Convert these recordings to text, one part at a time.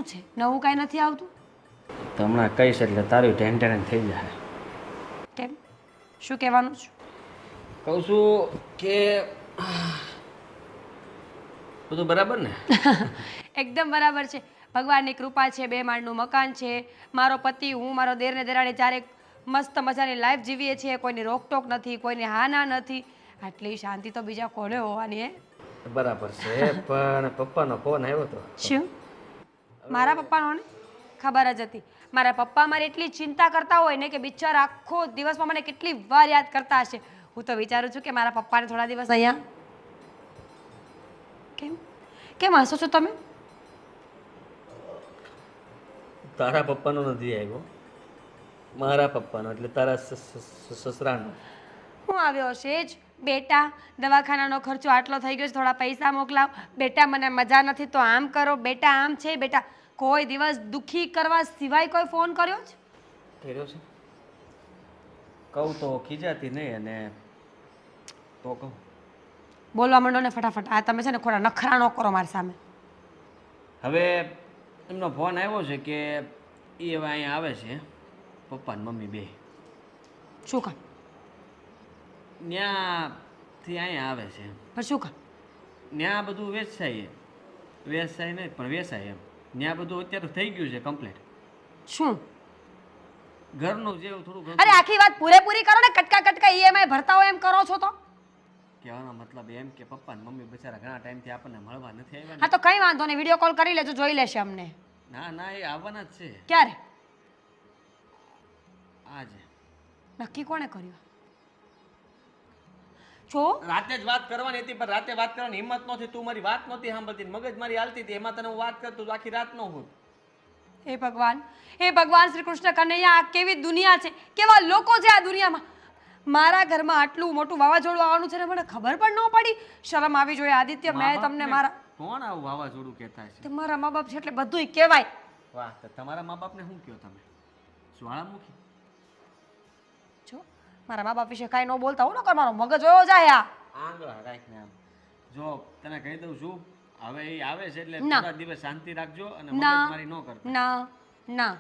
શું છે? નવું કાંઈ નથી આવતું? તો હમણાં કહીશ એટલે તારું ટેન્શન થઈ જાય. કેમ? શું કહેવાનું છે? કહું છું કે બધું બરાબર ને? એકદમ બરાબર છે. ભગવાનની કૃપા છે, 2 માળનું મકાન છે, મારો પતિ, હું, મારો દેર ને દેરાણી ચારે મસ્ત મજાની લાઈફ જીવીએ છીએ. કોઈની રોકટોક નથી, કોઈની હા ના નથી. આટલી શાંતિ તો બીજા કોને હોવાની હે? બરાબર છે, પણ પપ્પાનો ફોન આવ્યો હતો. શું? મારા પપ્પાનો ને ખબર જ હતી. મારા પપ્પા મારી એટલી ચિંતા કરતા હોય ને કે બિચારા આખો દિવસમાં મને કેટલી વાર યાદ કરતા હશે. હું તો વિચારું છું કે મારા પપ્પાને થોડા દિવસ અહીંયા. કેમ કેમ હસો છો તમે? તારા પપ્પાનો નથી આવ્યો, મારા પપ્પાનો, એટલે તારા સસરાનો. હું આવ્યો હશે જ બેટા, દવાખાનાનો ખર્ચો આટલો થઈ ગયો છે, થોડા પૈસા મોકલાવ. બેટા મને મજા નથી તો આમ કરો. બેટા આમ છે. બેટા કોઈ દિવસ દુખી કરવા સિવાય કોઈ ફોન કર્યો છે? કર્યો છે? કહું તો ખીજાતી નહીં અને તો કહું. બોલવા માંડો ને ફટાફટ. આ તમે છે ને ખોટા નખરા ન કરો મારી સામે. હવે એમનો ફોન આવ્યો છે કે એ હવે અહીંયા આવે છે, પપ્પા ને મમ્મી બે. શું કામ? ત્યાંથી અહીંયા આવે છે. પણ શું કામ? ત્યાં બધું વેચાય નહીં પણ વેચાય એમ. ત્યાં બધું અત્યારે થઈ ગયું છે કમ્પ્લીટ. શું? ઘરનું જેવું થોડું ઘણું. અરે આખી વાત પૂરેપૂરી કરો ને. કટકા કટકા ઈએમઆઈ ભરતા હોય એમ કરો છો તો? કહેવાનો મતલબ એમ કે પપ્પા ને મમ્મી બચારા ઘણા ટાઈમથી આપણને મળવા નથી આવ્યા ને. હા તો કઈ વાંધો નહીં, વિડીયો કોલ કરી લેજો, જોઈ લેશે અમને. ના ના, એ આવવાના જ છે. ક્યારે? આજે. નક્કી કોણે કર્યું? જો રાતે જ વાત કરવાની હતી, પણ રાતે વાત કરવાની હિંમત નહોતી. તું મારી વાત નહોતી સાંભળતી, મગજ મારી હાલતી હતી, એમાં તને હું વાત કરતો તો આખી રાત ન હોત. હે ભગવાન, હે ભગવાન શ્રી કૃષ્ણ કનૈયા, આ કેવી દુનિયા છે, કેવા લોકો છે આ દુનિયામાં. મારા ઘરમાં આટલું મોટું વાવાઝોડું આવવાનું છે ને મને ખબર પણ ન પડી. શરમ આવી જોઈએ આદિત્ય. મેં તમને મારા કોણ આવું વાવાઝોડું કહેતા છે? તમારા મા બાપ છે એટલે બધુંય કહેવાય. વાહ, તો તમારા મા બાપને શું કહો તમે? જ્વાળામુખી? જો મારા મા બાપ વિશે કાંઈ ન બોલતા હો, નકર મારો મગજ હોયો જાય. આ આંગળા રાખને આમ. જો તને કહી દઉં છું, હવે એ આવે છે એટલે ના. થોડા દિવસ શાંતિ રાખજો અને ના મગજમારી ન કરતા. ના ના,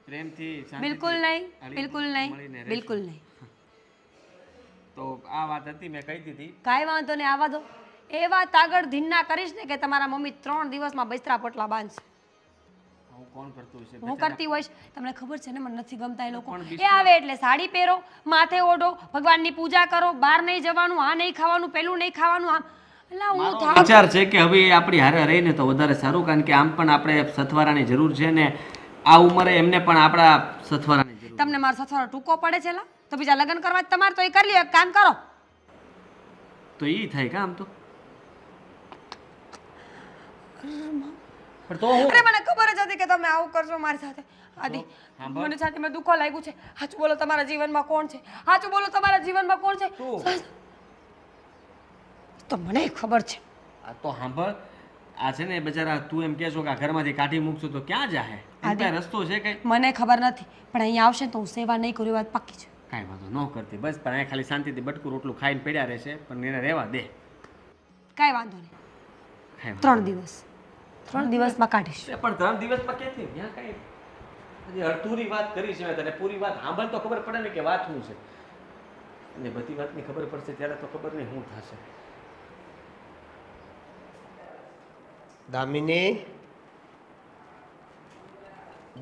પ્રેમથી શાંતિથી બિલકુલ નહીં, હળી બિલકુલ નહીં, મળીને રહેશું. બિલકુલ નહીં. તો આ વાત હતી, મેં કહી દીધી. કાંઈ વાંધો નહીં, આવવા દો. એ વાત આગળ ધીના કરીશ ને કે તમારા મમ્મી 3 દિવસમાં બસ્તરા પોટલા બાંધશે. હું કોણ કરતું હશે? હું કરતી હોઈશ. તમને ખબર છે ને મને નથી ગમતા એ લોકો. પણ એ આવે એટલે સાડી પહેરો, માથે ઓઢો, ભગવાનની પૂજા કરો, બહાર નહીં જવાનું, આ નહીં ખાવાનું, પેલું નહીં ખાવાનું. આમ એટલે હું મારો વિચાર છે કે હવે આપણી હારે રહીને તો વધારે સારું, કારણ કે આમ પણ આપણે સથવારાની જરૂર છે ને આ ઉંમરે એમને પણ આપણા સથવારાની જરૂર. તમને મારો સથવારો ટૂંકો પડે છે લા? તો બીજા લગ્ન કરવા તમારે તો એ કરી લ્યો. એક કામ કરો. તો ઈ થાય કે આમ તો પણ તો હું અરે મને ખબર જ હતી કે તમે આવું કરશો મારી સાથે. આદિ સાંભળ. મને છાતીમાં દુખો લાગ્યું છે. સાચું બોલો, તમારા જીવનમાં કોણ છે? સાચું બોલો, તમારા જીવનમાં કોણ છે? તું. તો મને ખબર છે. આ તો સાંભળ, આ છે ને બચારા તું એમ કહેશો કે આ ઘરમાંથી કાઢી મૂકશું તો ક્યાં જાહે? એમ કાંઈ રસ્તો છે કઈ? મને ખબર નથી, પણ અહીંયા આવશે તો હું સેવા નહીં કરું, એ વાત પાક્કી છે. કાંઈ વાંધો ન કરતી બસ, પણ અહીંયા ખાલી શાંતિથી બટકું રોટલું ખાઈને પડ્યા રહેશે, પણ એને રહેવા દે. કાંઈ વાંધો નહીં. કાંઈ વાંધો 3 દિવસ, 3 દિવસમાં કાઢીશ. નહીં. પણ 3 દિવસમાં ક્યાંથી? ત્યાં કાંઈ હજી અડધૂરી વાત કરી છે મેં તને. પૂરી વાત સાંભળ તો ખબર પડે ને કે વાત શું છે. અને બધી વાતની ખબર પડશે ત્યારે તો ખબર નહીં શું થશે. દામિની,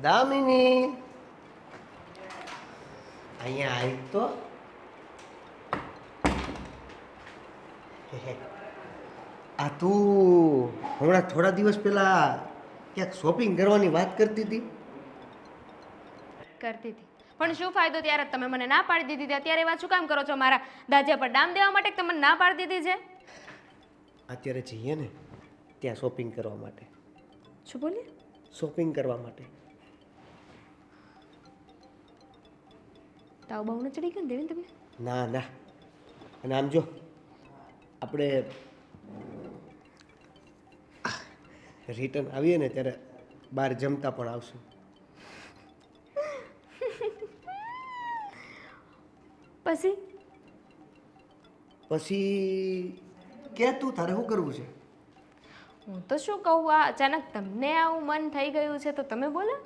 દામિની, અહીંયા આવી તો. આ તું હમણાં થોડા દિવસ પહેલા ક્યાંક શોપિંગ કરવાની વાત કરતી હતી. કરતી હતી પણ શું ફાયદો? ત્યારે તમે મને ના પાડી દીધી હતી. અત્યારે વાત શું કામ કરો છો? મારા દાજ્યા પર ડામ દેવા માટે તમને ના પાડી દીધી છે? અત્યારે જઈએ ને ત્યાં શોપિંગ કરવા માટે. શું બોલી? શોપિંગ કરવા માટે. તાવ બહુ ન ચડી ગયો ને દેવીને તમે? ના ના, અને આમ જો આપણે રિટર્ન આવીએ ને ત્યારે બહાર જમતા પણ આવશું. પછી પછી કે તું તારે શું કરવું છે? હું તો શું કહું, આ અચાનક તમને આવું મન થઈ ગયું છે તો તમે બોલો.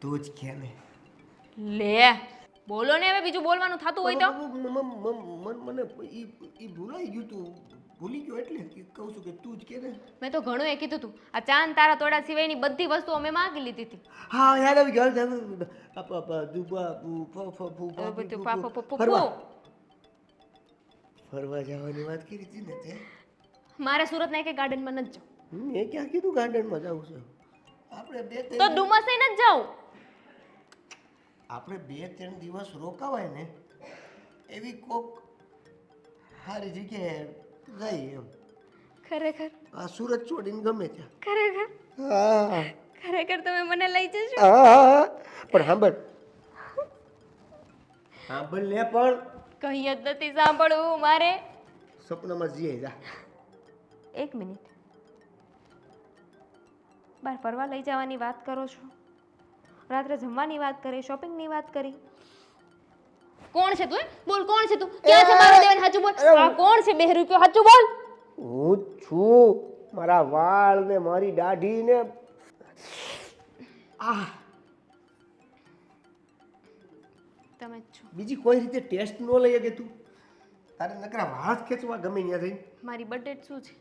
તું જ કે ને. લે બોલો ને, હવે બીજું બોલવાનું થતું હોય તો. મને ઈ ભૂલાઈ ગયું તું, ભૂલી ગયો એટલે કહું છું કે તું જ કે ને. મેં તો ઘણું એ કીધું તું, આ ચાંદ તારા તોડા સિવાયની બધી વસ્તુઓ અમે માગી લીધી હતી. હા યાદ આવી ગયું. ફરવા ફરવા જવાની વાત કરી હતી ને તે. મારે સુરતના એક ગાર્ડનમાં નથી જવું. મેં ક્યાં કીધું ગાર્ડનમાં જવું છે? આપણે તો ડુમસે નથી જાઉં. આપણે 2-3 દિવસ રોકાવાય ને એવી કોક સારી જગ્યાએ જઈએ એમ. ખરેખર આ સુરત છોડીને ગમે ત્યાં. ખરેખર હા ખરેખર તમે મને લઈ જશો. હા પણ સાંભળ લે પણ કઈ જ નથી સાંભળવું મારે. સપનામાં જઈએ જા. 1 મિનિટ, બહાર ફરવા લઈ જવાની વાત કરો છો, રાત્રે જમવાની વાત કરી, શોપિંગની વાત કરી. કોણ છે તું? બોલ કોણ છે તું? ક્યાં છે મારો દેવન? સાચું બોલ. આ કોણ છે? 2 રૂપિયો સાચું બોલ. હું છું. મારા વાળ ને મારી દાઢી ને તમે જ છો. બીજી કોઈ રીતે ટેસ્ટ ન લઈએ કે તું તારે નકરા વાળ જ ખેંચવા ગમે ત્યાં થઈ. મારી બર્થડે શું છે?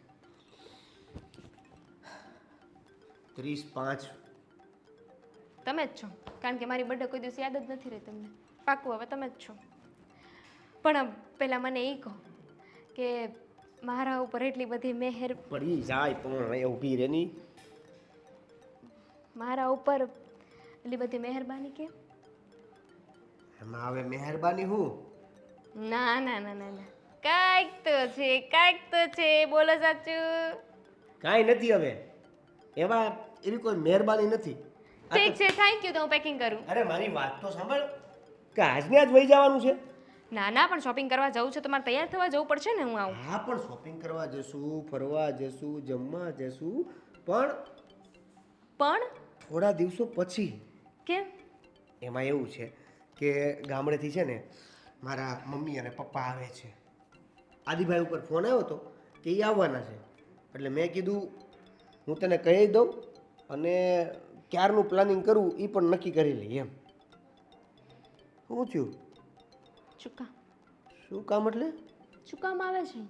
30/5. તમે જ છો, કારણ કે મારી બર્થડે કોઈ દિવસ યાદ જ નથી રહી તમને. પાકું હવે તમે જ છો. પણ પહેલાં મને એ કહો કે મારા ઉપર એટલી બધી મહેર પડી જાય પણ એ ઊભી રહે નહીં. મારા ઉપર એટલી બધી મહેરબાની કેમ? એમાં હવે મહેરબાની હું? ના ના ના ના ના, કાંઈક તો છે, કાંઈક તો છે. બોલો સાચું. કાંઈ નથી હવે એમાં એવી કોઈ મહેરબાની નથી. ઠીક છે, થેન્ક યુ. તો હું પેકિંગ કરું. અરે મારી વાત તો સાંભળ કે આજને આજ વહી જવાનું છે. ના ના, પણ શોપિંગ કરવા જવું છે તો મારે તૈયાર થવા જવું પડશે ને. હું આવું. હા પણ શોપિંગ કરવા જશું, ફરવા જશું, જમવા જશું, પણ થોડા દિવસો પછી. કેમ? એમાં એવું છે કે ગામડેથી છે ને મારા મમ્મી અને પપ્પા આવે છે. આદિભાઈ ઉપર ફોન આવ્યો હતો કે એ આવવાના છે, એટલે મેં કીધું હું તને કહી દઉં અને ક્યારનું પ્લાનિંગ કરવું એ પણ નક્કી કરી લઈએ એમ. શું થયું? ચૂકા. શું કામ એટલે? શું કામ આવે છે?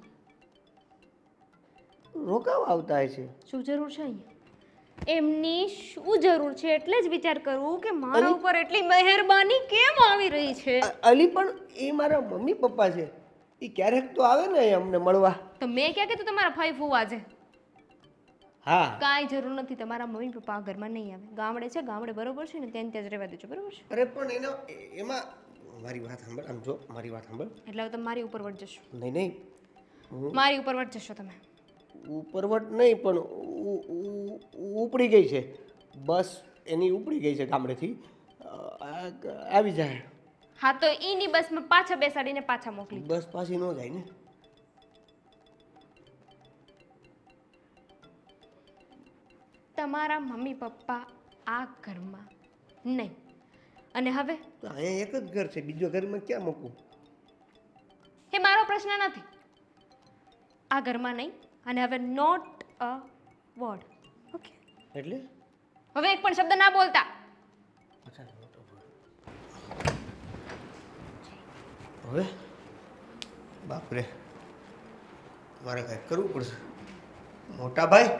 રોકાવા આવતા હોય છે. શું જરૂર છે અહીંયા? એમની શું જરૂર છે એટલે જ વિચાર કરવું કે મારા ઉપર એટલી મહેરબાની કેમ આવી રહી છે. અલી પણ એ મારા મમ્મી પપ્પા છે, એ ક્યારેક તો આવે ને અમને મળવા. તો મેં ક્યાં કીધું તમારા ફઈ ફૂવા છે? હા કાંઈ જરૂર નથી. તમારા મમ્મી પપ્પા આ ઘરમાં નહીં આવે. ગામડે છે, ગામડે બરોબર છે ને, ત્યાં જ રહેવા દેજો, બરોબર છે? અરે પણ એમાં મારી વાત સાંભળ. આમ જો મારી વાત સાંભળ. એટલે હવે તમે મારી ઉપર વટ જશો? નહીં મારી ઉપર વટ જશો તમે? ઉપરવટ નહીં પણ ઉપડી ગઈ છે બસ, એની ઉપડી ગઈ છે ગામડેથી, આવી જાય. હા તો ઈની બસમાં પાછા બેસાડીને પાછા મોકલી. બસ પાછી ન જાય ને. તમારા મમ્મી પપ્પા આ ઘરમાં નહીં, અને હવે તો અહીંયા એક જ ઘર છે, બીજો ઘરમાં ક્યાં મૂકવું? એ મારો પ્રશ્ન નથી. આ ઘરમાં નહીં, અને હવે નોટ અ વર્ડ. ઓકે? એટલે હવે એક પણ શબ્દ ના બોલતા. હવે બાપરે, મારે કંઈક કરવું પડશે. મોટા ભાઈ,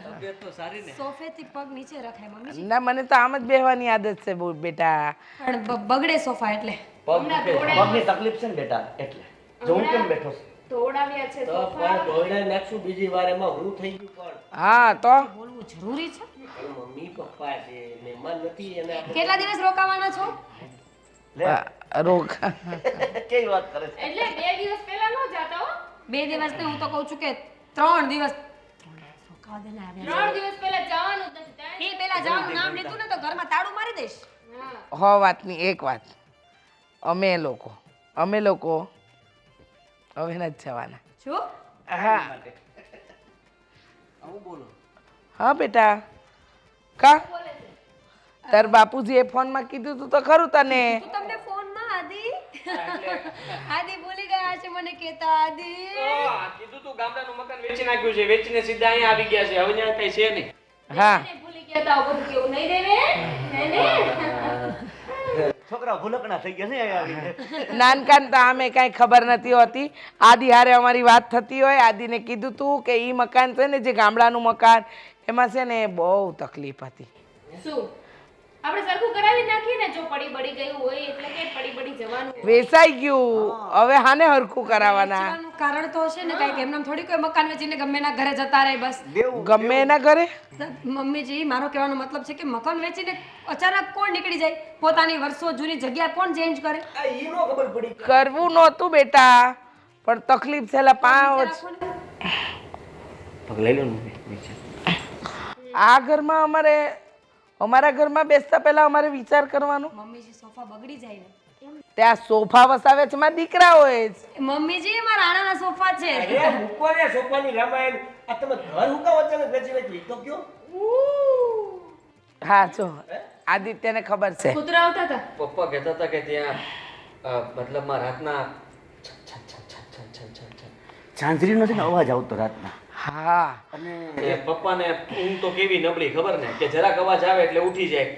તબિયત તો સારી ને? સોફેથી પગ નીચે રખાય મમ્મીજી. ના મને તો આમ જ બેહવાની આદત છે બહુ બેટા. પણ બગડે સોફા એટલે. પગની તકલીફ છે ને બેટા, એટલે જોઉં કેમ બેઠો છે? તોડાવ્યા છે તો પણ દોડાઈ નાખશું બીજી વાર, એમાં હું થઈ ગયું પણ. હા તો બોલવું જરૂરી છે. પણ મમ્મી પપ્પા છે, મહેમાન નથી, એને આપણે કેટલા દિવસ રોકાવાના છો? રોગ કેવી વાત કરે છે? એટલે 2 દિવસ પહેલા નો જાતા હો. 2 દિવસ ને હું તો કહું છું કે 3 દિવસ. 3 દિવસ રોકાવા દે ને આવ્યા. 3 દિવસ પહેલા જવાનું જ નથી. એ પેલા જવાનું નામ લીધું ને તો ઘરમાં તાળું મારી દઈશ. હો વાતની એક વાત, અમે લોકો હવે નથી જવાના. શું? હા આવું બોલો. હા બેટા, કા તાર બાપુજીએ ફોનમાં કીધું તું તો ખરું તને તું તમને ફોનમાં આદિ આદિ ભૂલી ગયા છે મને કહેતા આદિ કીધું તું ગામડાનું મકાન વેચી નાખ્યું છે, વેચીને સીધા અહીંયા આવી ગયા છે, હવે ત્યાં કઈ છે નહીં. હા ભૂલી ગયા તા બધું કેવું નહીં દેવે ને છોકરા ભૂલકણા થઈ ગયા છે અહીંયા આવીને. નાનકાન તો આમે કાંઈ ખબર નથી હોતી. આદિ હારે અમારી વાત થતી હોય, આદિને કીધું તું કે ઈ મકાન છે ને જે ગામડાનું મકાન એમાં છે ને બહુ તકલીફ હતી. શું આપણે સરખું કરાવી નાખીએ ને, જો પડી બળી ગયું હોય એટલે કે પડી બળી જવાનું હોય. વેચાઈ ગયું, હવે હાને હરખું કરાવવાના? વેચવાનું કારણ તો હશે ને કાંઈક, એમને થોડી કોઈ મકાન વેચીને ગમે એના ઘરે જતા રહે બસ. ગમે એના ઘરે મમ્મીજી મારો કહેવાનો મતલબ છે કે મકાન વેચીને અચાનક કોણ નીકળી જાય, પોતાની વર્ષો જૂની જગ્યા કોણ ચેન્જ કરે? આ ઈ નો ખબર પડી. કરવું નહોતું બેટા, પણ તકલીફ છેલ્લા 5 પગ લઈ લો ને નીચે. આ ઘરમાં અમારા ઘરમાં બેસતા પહેલા અમારે વિચાર કરવાનો. મમ્મીજી સોફા બગડી જાય ને. ત્યાં સોફા વસાવે છે મારા દીકરાઓએ જ. મમ્મીજી મારા આણાના સોફા છે. અરે મૂકો ને સોફાની રામાયણ. આ તમે ઘર હુકા વચ્ચે વેચી વેચી તો કયો? હા જો આદિત્યને ખબર છે. કૂતરા આવતા હતા. પપ્પા કહેતા હતા કે ત્યાં મતલબમાં રાતના ઝાંઝરીનો છે ને અવાજ આવતો રાતના. હા એ પપ્પાને ઊંઘ તો કેવી નબળી ખબર ને, કે જરાક અવાજ આવે એટલે ઉઠી જાય.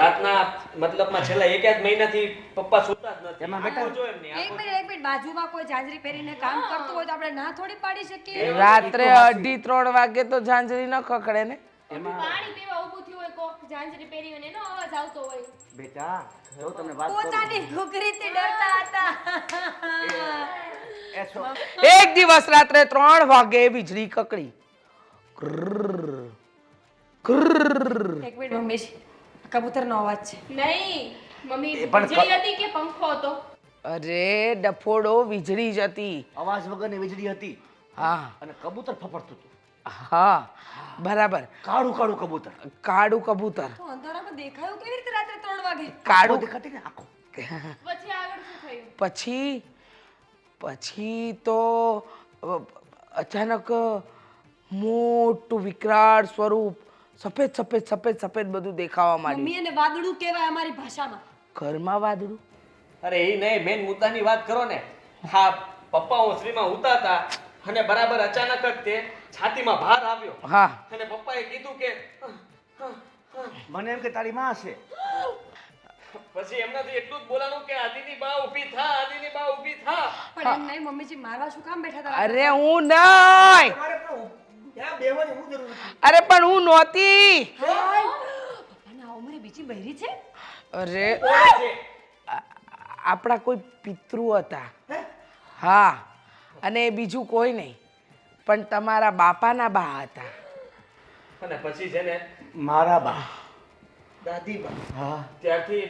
રાતના મતલબમાં છેલ્લા 1 મહિનાથી પપ્પા સુતા જ નથી. આંખો જો એમની, એક મિનિટ બાજુમાં કોઈ ઝાંઝરી પહેરીને કામ કરતું હોય તો આપણે ના થોડી પાડી શકીએ? રાત્રે 2:30-3 વાગે તો ઝાંઝરી ન ખખડે ને. પાણી પીવા ઊભું થયું હોય કોક ઝાંઝરી પહેરી હોય ને એનો અવાજ આવતો હોય. બેટા જો તમને વાત પોતાની ઘૂઘરીથી ડરતા હતા. એક દિવસ રાત્રે 3 વાગે વીજળી કકડી. ગ્રર, ગ્રર. એક મિનિટ મમ્મીજી, કબૂતરનો અવાજ છે. નહીં મમ્મી વીજળી હતી કે પંખો હતો? અરે ડફોડો વીજળી જ હતી. અવાજ વગરની વીજળી હતી હા અને કબૂતર ફફડતું હતું. હા બરાબર, કાળું કાળું કબૂતર. કાળું કબૂતર. તો અંધારામાં દેખાયું કેવી રીતે રાત્રે 3 વાગે? કાળું દેખાતી ને આખો. પછી આગળ શું થયું? પછી તો અચાનક મોટું વિકરાળ સ્વરૂપ, સફેદ સફેદ સફેદ સફેદ બધું દેખાવા માંડ્યું. મમ્મી એને વાદળું કહેવાય અમારી ભાષામાં. ઘરમાં વાદળું. અરે એ નહીં, મેન મુદ્દાની વાત કરો ને. હા, પપ્પા ઓસરીમાં ઉતા હતા અને બરાબર અચાનક જ તે છાતીમાં ભાર આવ્યો હા અને પપ્પાએ કીધું કે મને એમ કે તારી માં છે. પછી એમનાથી એટલું જ બોલાનું કે આદિની બા ઊભી થા, આદિની બા ઊભી થા. પણ એમ નહીં મમ્મીજી, મારવા શું કામ બેઠા હતા? અરે હું નહીં, તમારે પણ ત્યાં બેવાની શું જરૂર હતી? અરે પણ હું નહોતી. પપ્પાના આ ઉંમરે બીજી બૈરી છે? અરે બોલે છે. આપણા કોઈ પિતૃ હતા. હા, અને બીજું કોઈ નહીં, પણ તમારા બાપાના બા હતા. અને પછી છે ને મારા બા દાદી બા. હા ત્યારથી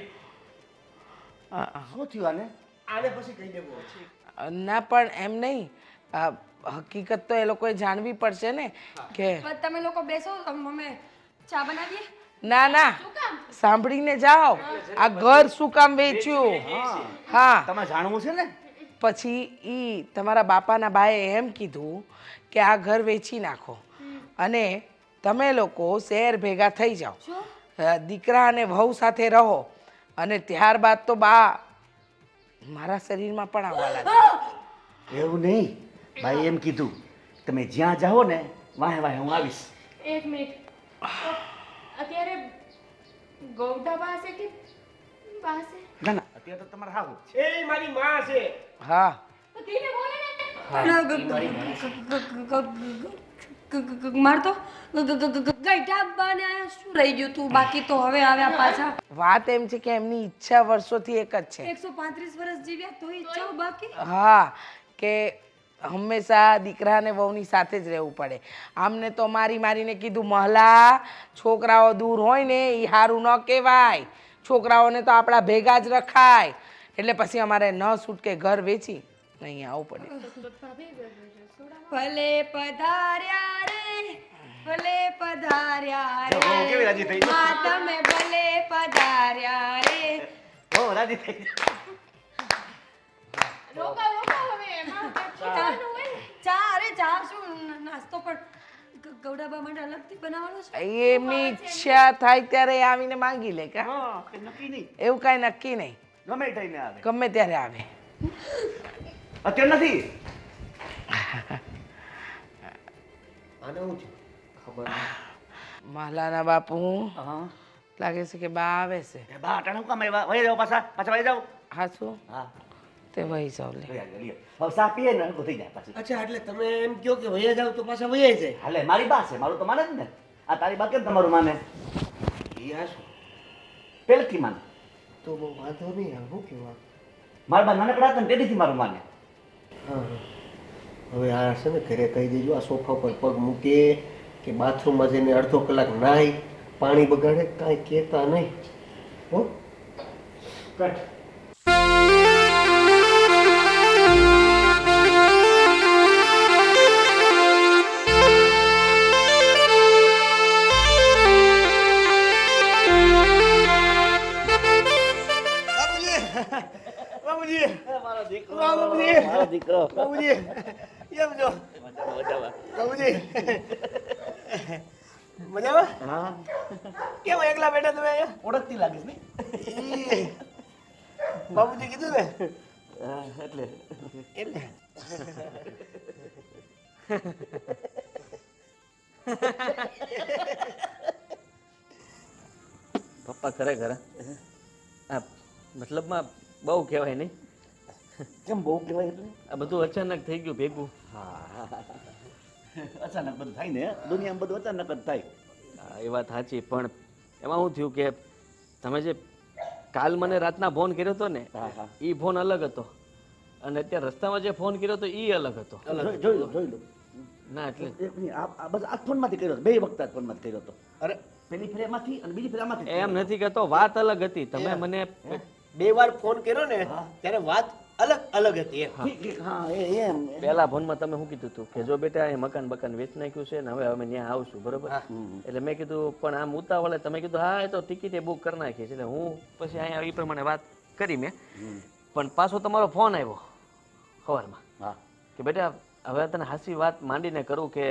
શું થયું આને? આને પછી કહી દેવું છે. ના પણ એમ નહીં, હકીકત તો એ લોકોએ જાણવી પડશે ને કે. પણ તમે લોકો બેસો, મમ્મી ચા બનાવીએ. ના ના, સાંભળીને જાઓ, આ ઘર શું કામ વેચ્યું. હા, તમે જાણવું છે ને. પછી ઈ તમારા બાપાના બાએ એમ કીધું કે આ ઘર વેચી નાખો અને તમે લોકો શહેર ભેગા થઈ જાઓ, દીકરા અને વહુ સાથે રહો, અને ત્યારબાદ તો બા મારા શરીરમાં પણ આવવા લાગે. એવું નહીં, ભાઈ એમ કીધું તમે જ્યાં જાઓ ને વાહે વાહે હું આવીશ. એક મિનિટ, અત્યારે ગૌડા પાસે કે પાસે? ના ના, અત્યારે તો તમારે હાવું એ મારી માં છે. હા તો ધીમે બોલે ને. માર તો ગઈઢા બાને આયા શું રહી ગયું તું? બાકી તો હવે આવ્યા પાછા. વાત એમ છે કે એમની ઈચ્છા વર્ષોથી એક જ છે. 135 વર્ષ જીવ્યા તો ઈચ્છાઓ બાકી. હા, કે હંમેશા દીકરા અને વહુની સાથે જ રહેવું પડે. આમને તો મારીને કીધું મહલા છોકરાઓ દૂર હોય ને એ સારું ન કહેવાય, છોકરાઓને તો આપણા ભેગા જ રખાય. એટલે પછી અમારે ન છૂટકે ઘર વેચી અહીંયા આવવું પડે. ભલે પધાર્યા રે, ભલે પધાર્યા કેવી રાજી રે, થઈ? માં તમે ભલે પધાર્યા રે. બહુ રાજી થઈ. રોકાવ હવે એમાં કઈ ખાવાનું હોય ને. ચા, અરે ચા શું, નાસ્તો પણ ગૌડાબા માટે અલગથી બનાવવાનો છે એમની ઈચ્છા થાય ત્યારે એ આવીને માંગી લે કા હા કે નક્કી નહીં, એવું કાંઈ નક્કી નહીં, ગમે એ ટાઈમે આવે. ગમે ત્યારે આવે. અત્યારે નથી. આને શું છે ખબર નહીં. મહાલાના બાપુ હા લાગે છે કે બા આવે છે. એ બા અટાણે હું કામ આવ્યા? વહી જાઓ પાછા વહી જાઓ. હા શું હા તે વહી જાવ લે. લઈ આવજો, લઈ આવજો. હવે સા પીએ ને તો થઈ જાય પાછી. અચ્છા એટલે તમે એમ કહો કે વયા જાવ તો પાછા વયા જાય હાલે મારી બા છે, મારું તો માને જ ને. આ તારી બા કેમ તમારું માને? એ આ શું પહેલેથી માને. તો બહુ વાંધો નહીં આવે શું કહેવા મારા બા નાનકડા હતા ને તેથી મારું માને. હા હવે આ છે ને ઘરે કહી દેજો આ સોફા પર પગ મૂકે કે બાથરૂમમાં જઈને અડધો કલાક નાહી પાણી બગાડે કાંઈ કહેતા નહીં હો મારો દીકરો, બાબુજી. મારો દીકરો. બાબુજી કેમ છો મજામાં. બાબુજી મજામાં હા કેમ એકલા બેઠા તમે અહીંયા ઓળખતી લાગીશ ને. ઈ, બાબુજી કીધું ને એટલે એટલે પપ્પા ખરેખર આ મતલબમાં બહુ કહેવાય નહીં, કેમ બહુ કહેવાય એટલે? આ બધું અચાનક થઈ ગયું ભેગું. અચાનક બધું થાય ને, દુનિયામાં બધું અચાનક જ થાય. હા, એ વાત સાચી, પણ એમાં શું થયું કે તમે જે કાલ મને રાતના ફોન કર્યો હતો ને હા, હા. એ ફોન અલગ હતો અને અત્યારે રસ્તામાં જે ફોન કર્યો હતો એ અલગ હતો. જોઈ લો, જોઈ લો. ના એટલે એક મિનિટ, આ બસ આ ફોનમાંથી કર્યો હતો. બે વખત આ ફોનમાંથી કર્યો હતો. અરે પેલી ફેર એમાંથી અને બીજી ફેર આમાંથી. એમ નથી કહેતો, વાત અલગ હતી. તમે મને બે વાર ફોન કર્યો ને ત્યારે વાત અલગ અલગ હતી એમ ઠીક, ઠીક, હા એમ પહેલા ફોનમાં તમે શું કીધું હતું કે જો બેટા એ મકાન બકાન વેચી નાખ્યું છે ને હવે અમે ત્યાં આવશું, બરોબર? એટલે મેં કીધું પણ આમ ઉતાવળે તમે કીધું હા એ તો ટિકિટે બુક કરી નાખી છે. એટલે હું પછી અહીંયા એ પ્રમાણે વાત કરી મેં, પણ પાછો તમારો ફોન આવ્યો સવારમાં હા કે બેટા હવે તને હાસી વાત માંડીને કરું કે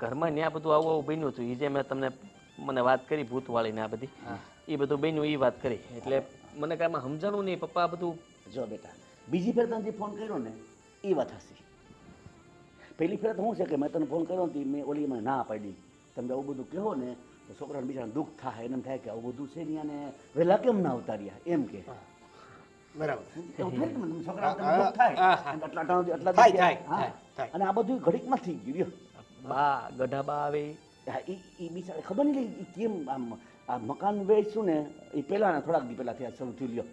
ઘરમાં ત્યાં બધું આવું આવું બન્યું હતું. એ જે મેં તમને મને વાત કરી ભૂતવાળીને આ બધી એ બધું બન્યું એ વાત કરી એટલે મને કાંઈ એમાં સમજાણું નહીં પપ્પા. આ બધું જો બેટા, બીજી ફેર તને જે ફોન કર્યો ને એ વાત હસી. પહેલી ફેર તો શું છે કે મેં તને ફોન કર્યો ને મેં ઓલી મને ના પાડી. તમે આવું બધું કહો ને તો છોકરાને બીજાને દુઃખ થાય, એને એમ થાય કે આવું બધું છે ને અને વહેલા કેમ ના ઉતાર્યા એમ કે. બરાબર એવું થાય ને તમને, છોકરાને તમને દુઃખ થાય. આટલા ટાણું આટલા થાય, દુઃખ થાય, હા. થાય. અને આ બધું ઘડીકમાં થઈ ગયું લ્યો. બા ગઢા બા આવે હા, એ બિચારે ખબર નહીં ઈ કેમ આમ આ મકાન વેચશું ને એ પહેલાં થોડાક દી પહેલાં થયા શરૂ થયું લ્યો.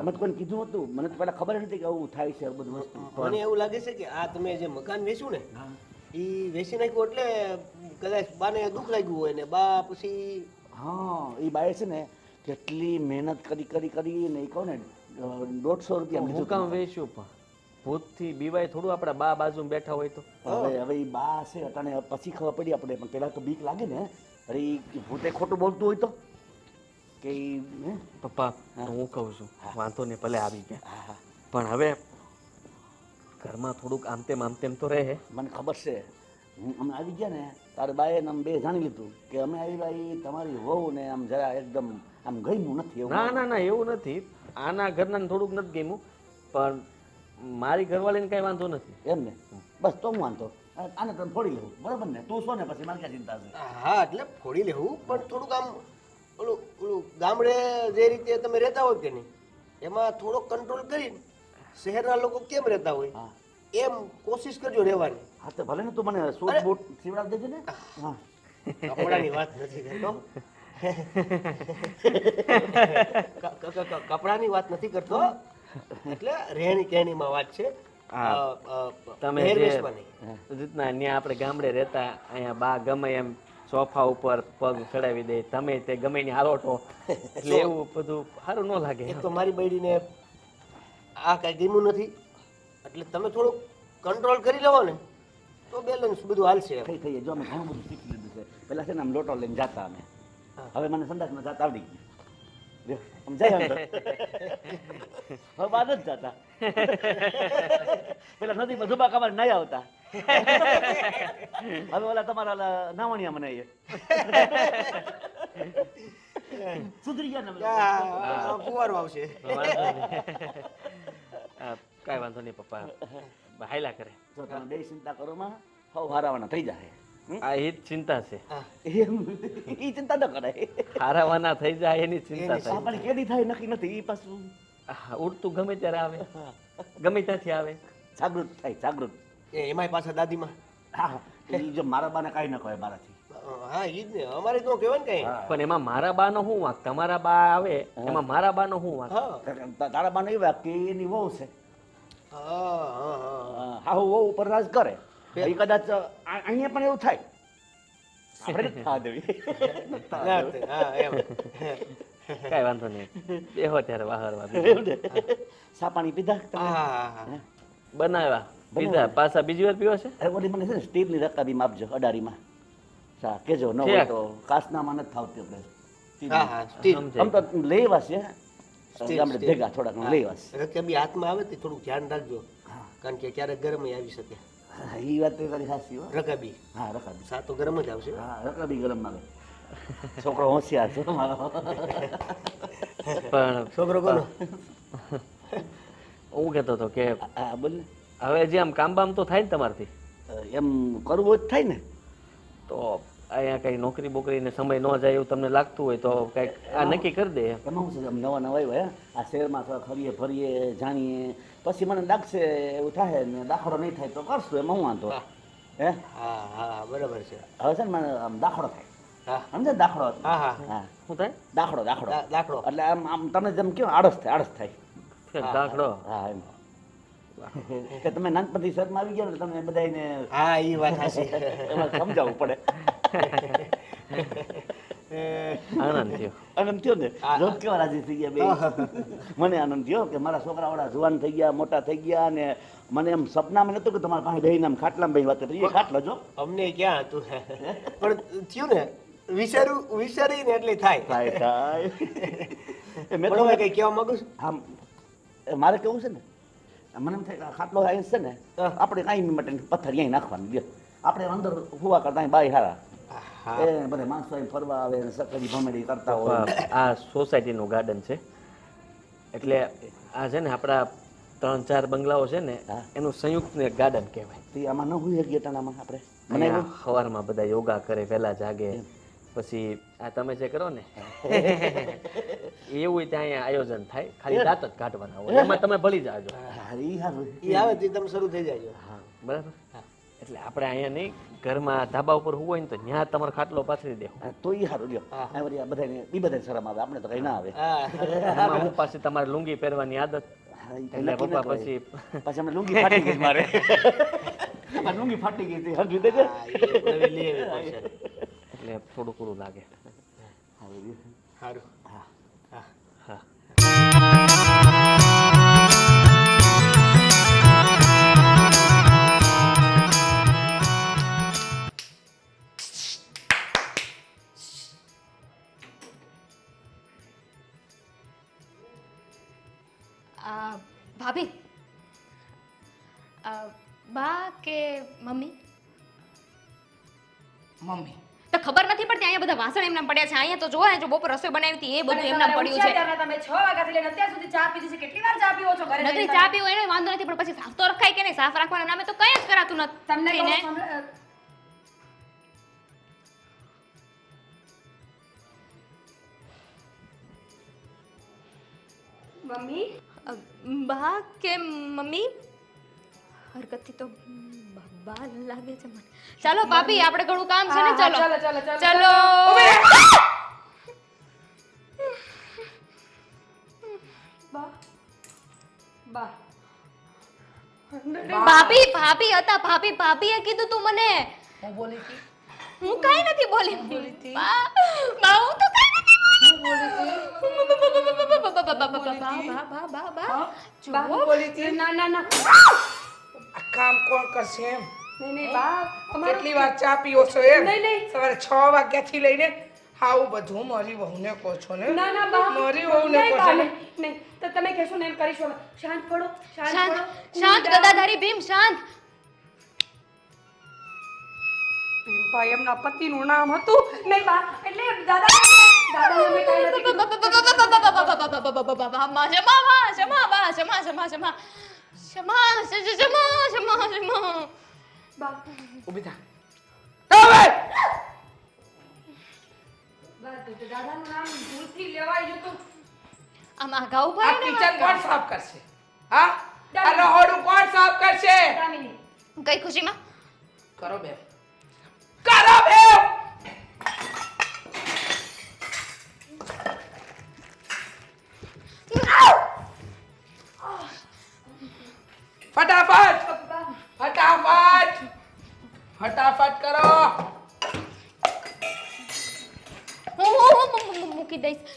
અમે તો કોઈને કીધું હતું, મને તો પહેલાં ખબર નથી કે આવું થાય છે આ બધું વસ્તુ. મને એવું લાગે છે કે આ તમે જે મકાન વેચ્યું ને એ વેચી નાખ્યું એટલે કદાચ બાને દુઃખ લાગ્યું હોય ને બા પછી હા એ બાએ છે ને કેટલી મહેનત કરી ને એ કહું ને 150 રૂપિયા હું લીધું કામ હતું. વેચ્યું પણ ભૂતથી બીવાય થોડું આપણા બા બાજુ બેઠા હોય તો. હવે એ બા છે અટાણે પછી ખબર પડી આપણે, પણ પહેલાં તો બીક લાગે ને. અરે ઈ ભૂતે ખોટું બોલતું હોય તો કે ઈ, હે? પપ્પા હું કહું છું વાંધો નહીં ભલે આવી ગયા, હા હા પણ હવે ઘરમાં થોડુંક આમ તેમ તો રહે. મને ખબર છે. અમે આવી ગયા ને તારે બાએ ને અમે બે જાણી લીધું કે અમે આવી ભાઈ તમારી વહુ ને આમ જરા એકદમ આમ ગમ્યું નથી એવું. ના ના ના એવું નથી, આના ઘરના થોડુંક નથી ગમ્યું પણ મારી ઘરવાળીને કાંઈ વાંધો નથી. એમ ને બસ તો હું વાંધો આને તમે ફોડી લેવું બરોબર ને, તું છો ને પછી મારે ક્યાં ચિંતા છે. હા એટલે ફોડી લેવું પણ થોડુંક આમ ઓલું ઓલું ગામડે જે રીતે તમે રહેતા હોય કે નહીં એમાં થોડોક કંટ્રોલ કરીને શહેરના લોકો કેમ રહેતા હોય હા એમ કોશિશ કરજો રહેવાની. હા તો ભલે ને તું મને સૂટ બૂટ સીવડાવી દેજે ને. હા કપડાની વાત નથી કરતો કપડાની વાત નથી કરતો એટલે રહેણી કહેણીમાં વાત છે. તમે જે પહેરવેશમાં નહીં. રીતના ત્યાં આપણે ગામડે રહેતા અહીંયા બા ગમે એમ સોફા ઉપર પગ ચડાવી દે, તમે તે ગમે ની આરોટો, એટલે એવું બધું સારું ન લાગે. એક તો મારી બૈડીને આ કાંઈ ગમ્યું નથી એટલે તમે થોડુંક કંટ્રોલ કરી લેવો ને તો બેલેન્સ બધું હાલશે. થઈ જો અમે ઘણું બધું શીખી લીધું છે. પહેલાં છે ને આમ લોટો લઈને જાતા અમે, હવે મને સંદાસમાં જાતા આવડી ગયું. જો આમ જાય આમ તો. હવે બાદ જ જાતા. પેલા નદીમાં ધુબા કામાં નહીં આવતા, હવે ઓલા તમારા ઓલા નાવણિયા મને સુધરી ગયા ને આ ફુવારો આવશે. કાંઈ વાંધો નહીં પપ્પા, હાયલા કરે. જો તમે બે ચિંતા કરો માં હવ હારાવાના થઈ જાય. આ એ જ ચિંતા છે, એમ ઈ ચિંતા ન કરાય. હારાવાના થઈ જાય એની ચિંતા થાય. પણ કેદી થાય નક્કી નથી. ઈ પાછું ઉડતું ગમે ત્યારે આવે, ગમે ત્યાંથી આવે. જાગૃત થાય, જાગૃત. એમાંય પાછા દાદીમાં. હા, ઈ જો મારા બાને કાંઈ ન કહે મારાથી. હા ઈ જ ને, અમારે તો કહેવાય ને કઈ. પણ એમાં મારા બા નો શું વાંક? તમારા બા આવે એમાં મારા બા નો શું વાંક? તારા બાને એ વાત કે એની વહુ છે. હા વહુ ઉપર રાજ કરે. એ કદાચ અહીંયા પણ એવું થાય. આપણે નથી થવા દેવી. કાંઈ વાંધો નહીં, બેહો ત્યારે વાહરવા. સા પાણી પીધા બનાવ્યા પીધા, પાછા બીજી વાર પીવા છે. ઓલી મને છે ને સ્ટીલની રકાબી આપજો અડારીમાં. સા કેજો ન હોય તો કાસનામાં નથી થાવતી આપણે. આમ તો લેવા છે આપણે ભેગા થોડાક લેવા છે. રકાબી હાથમાં આવે તો થોડું ધ્યાન રાખજો, કારણ કે ક્યારેક ગરમ આવી શકે. એ વાત તો તારી સાચી હો. રકાબી, હા રકાબી. સા તો ગરમ જ આવશે. હા રકાબી ગરમ આવે. છોકરો હોશિયાર છે મારો. પણ છોકરો કોનો? હું કહેતો હતો કે હા બોલ ને. હવે જે આમ કામ બામ તો થાય ને તમારથી, એમ કરવું જ થાય ને. તો અહીંયા કઈ નોકરી બોકરીને સમય ન જાય એવું તમને લાગતું હોય તો કંઈક આ નક્કી કરી દે. એમાં શું છે આમ નવા નવા આવ્યા આ શહેરમાં થોડા ફરીએ ફરીએ જાણીએ પછી મને લાગશે એવું થાય ને દાખલો નહીં થાય તો કરશું. એમાં હું વાંધો હે? હા હા બરાબર છે. હવે છે ને મને આમ દાખલો થાય. હા સમજે દાખલો? હા હા હા શું થાય? દાખલો દાખલો દાખલો. એટલે આમ આમ તમને જેમ કેવું આળસ થાય, આળસ થાય. દાખલો? હા એમ કે તમે નાનપણથી શરતમાં આવી ગયા ને તમે બધાને હા ઈ વાત સાચી. એમાં સમજાવવું પડે. આનંદ થયો. આનંદ થયો ને રોજ કેવા રાજી થઈ ગયા બે. મને આનંદ થયો કે મારા છોકરાવાળા જુવાન થઈ ગયા, મોટા થઈ ગયા. અને મને એમ સપનામાં નતું કે તમારા પાસે બેહીને આમ ખાટલામાં બેહી વાત કરી. એ ખાટલો જો અમને ક્યાં હતું, પણ થયું ને, વિચારીને એટલે થાય. થાય થાય. મેં પણ તો હવે કઈ કહેવા માંગુ છું. આમ મારે કેવું છે ને, મને એમ થાય કે આ ખાટલો અહીં છે ને આપણે કાંઈ માટે પથ્થર અહીં નાખવાનું દે. આપણે અંદર હુવા કરતા અહીં બાય હારા. એ બધા માણસો અહીં ફરવા આવે ને સકરી ભમેડી કરતા હોય. આ સોસાયટીનું ગાર્ડન છે, એટલે આ છે ને આપણા 3-4 બંગલાઓ છે ને એનું સંયુક્ત એક ગાર્ડન કહેવાય. તો આમાં ન હોય ગયા ટાણામાં આપણે અહીંયા સવારમાં બધા યોગા કરે, વહેલા જાગે, પછી આ તમે જે કરો ને એવું ત્યાં અહીંયા આયોજન થાય. ખાલી દાંત જ કાઢવાના હોય, એમાં તમે ભળી જાજો. ઈ આવે તે તમે શરૂ થઈ જાય. હા બરાબર. એટલે આપણે અહીંયા નહીં, ઘરમાં ધાબા ઉપર હોય ને તો ત્યાં તમારો ખાટલો પાથરી દેવો. તો એ સારું લ્યો. બધાને એ બધાને શરમ આવે, આપણે તો કઈ ના આવે. એમાં હું પાછી તમારે લુંગી પહેરવાની આદત, એટલે પપ્પા પછી પછી અમે લુંગી ફાટી ગઈ મારે. લુંગી ફાટી ગઈ હતી હજુ દેજે. એટલે થોડું થોડું લાગે. સારું. હા. ભાભી, બા કે મમ્મી? મમ્મી તો ખબર નથી પડતી, અહીંયા બધા વાસણ એમના પડ્યા છે. અહીંયા તો જો જો બપોર રસોઈ બનાવી હતી એ બધું એમના પડ્યું છે. તમે 6 વાગ્યાથી લઈને અત્યાર સુધી ચા પીધી છે. કેટલી વાર ચા પીવો છો ઘરે? નથી ચા પીવો એનો વાંધો નથી, પણ પછી સાફ તો રખાય કે નહીં? સાફ રાખવાના નામે તો કઈ જ કરાતું તમને નથી ને. મમ્મી બા કે મમ્મી? હરકતથી તો બા લાગે છે મને. ચાલો ભાભી, આપણે ઘણું કામ છે ને. ચાલો ચાલો. ભાભી ભાભી હતા, ભાભીએ કીધું તું મને. હું બોલી હતી? હું કાઈ નથી બોલી. બા હું તો કાઈ નથી બોલી. ના આ કામ કોણ કરશે એમ? નહીં બા, કેટલી વાર ચા પીવો છો એમ? નહીં. સવારે 6 વાગ્યાથી લઈને આવું બધું મારી વહુને કહો છો ને? ના બા, મારી વહુને નહીં કહો બા, છો ને? નહીં. તો તમે કહેશો ને એમ કરીશું. શાંત પડો, શાંત ગદાધારી ભીમ, શાંત. ભાઈ એમના પતિનું નામ હતું નહીં બા એટલે દાદા દાદા મેં કઈ નથી કીધું. બા ઊભી થા હવે બા તો દાદાનું નામ ભૂલથી લેવાઈ ગયું હતું. આમાં ઘા ઉભા આ કિચન કોણ સાફ કરશે હા આ રહોડું કોણ સાફ કરશે દામિની કઈ ખુશીમાં કરો બે કરો બે ફટાફટ ફટાફટ ફટાફટ કરો હું મૂકી દઈશ.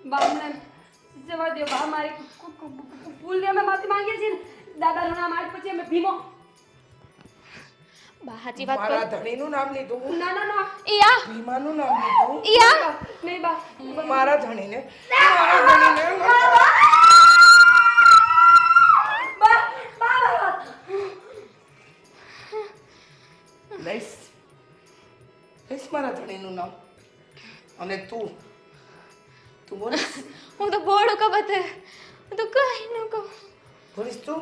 બા અમને જવા દો બા મારી ભૂલને અમે માફી માંગીએ છીએ ને. દાદાનું નામ આજ પછી અમે ભીમો બા સાચી વાત મારા કર. ધણીનું નામ લીધું ના ના ના ઈયા ભીમાનું નામ લીધું ઈયા નહીં બા મારા ધણીને મારા ધણીને બા બા લઈશ લઈશ મારા ધણીનું નામ અને તું બોલીશ હું તો બોડું કા બતે હું તો કઈ ન કહું. બોલીશ તું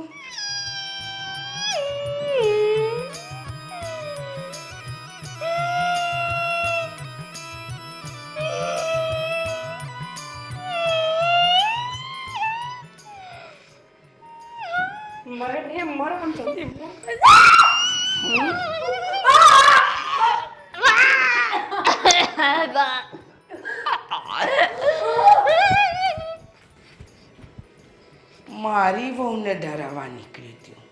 મરે ને મરે આમ જલ્દી મારી વહુને ડરાવવા નીકળી હતી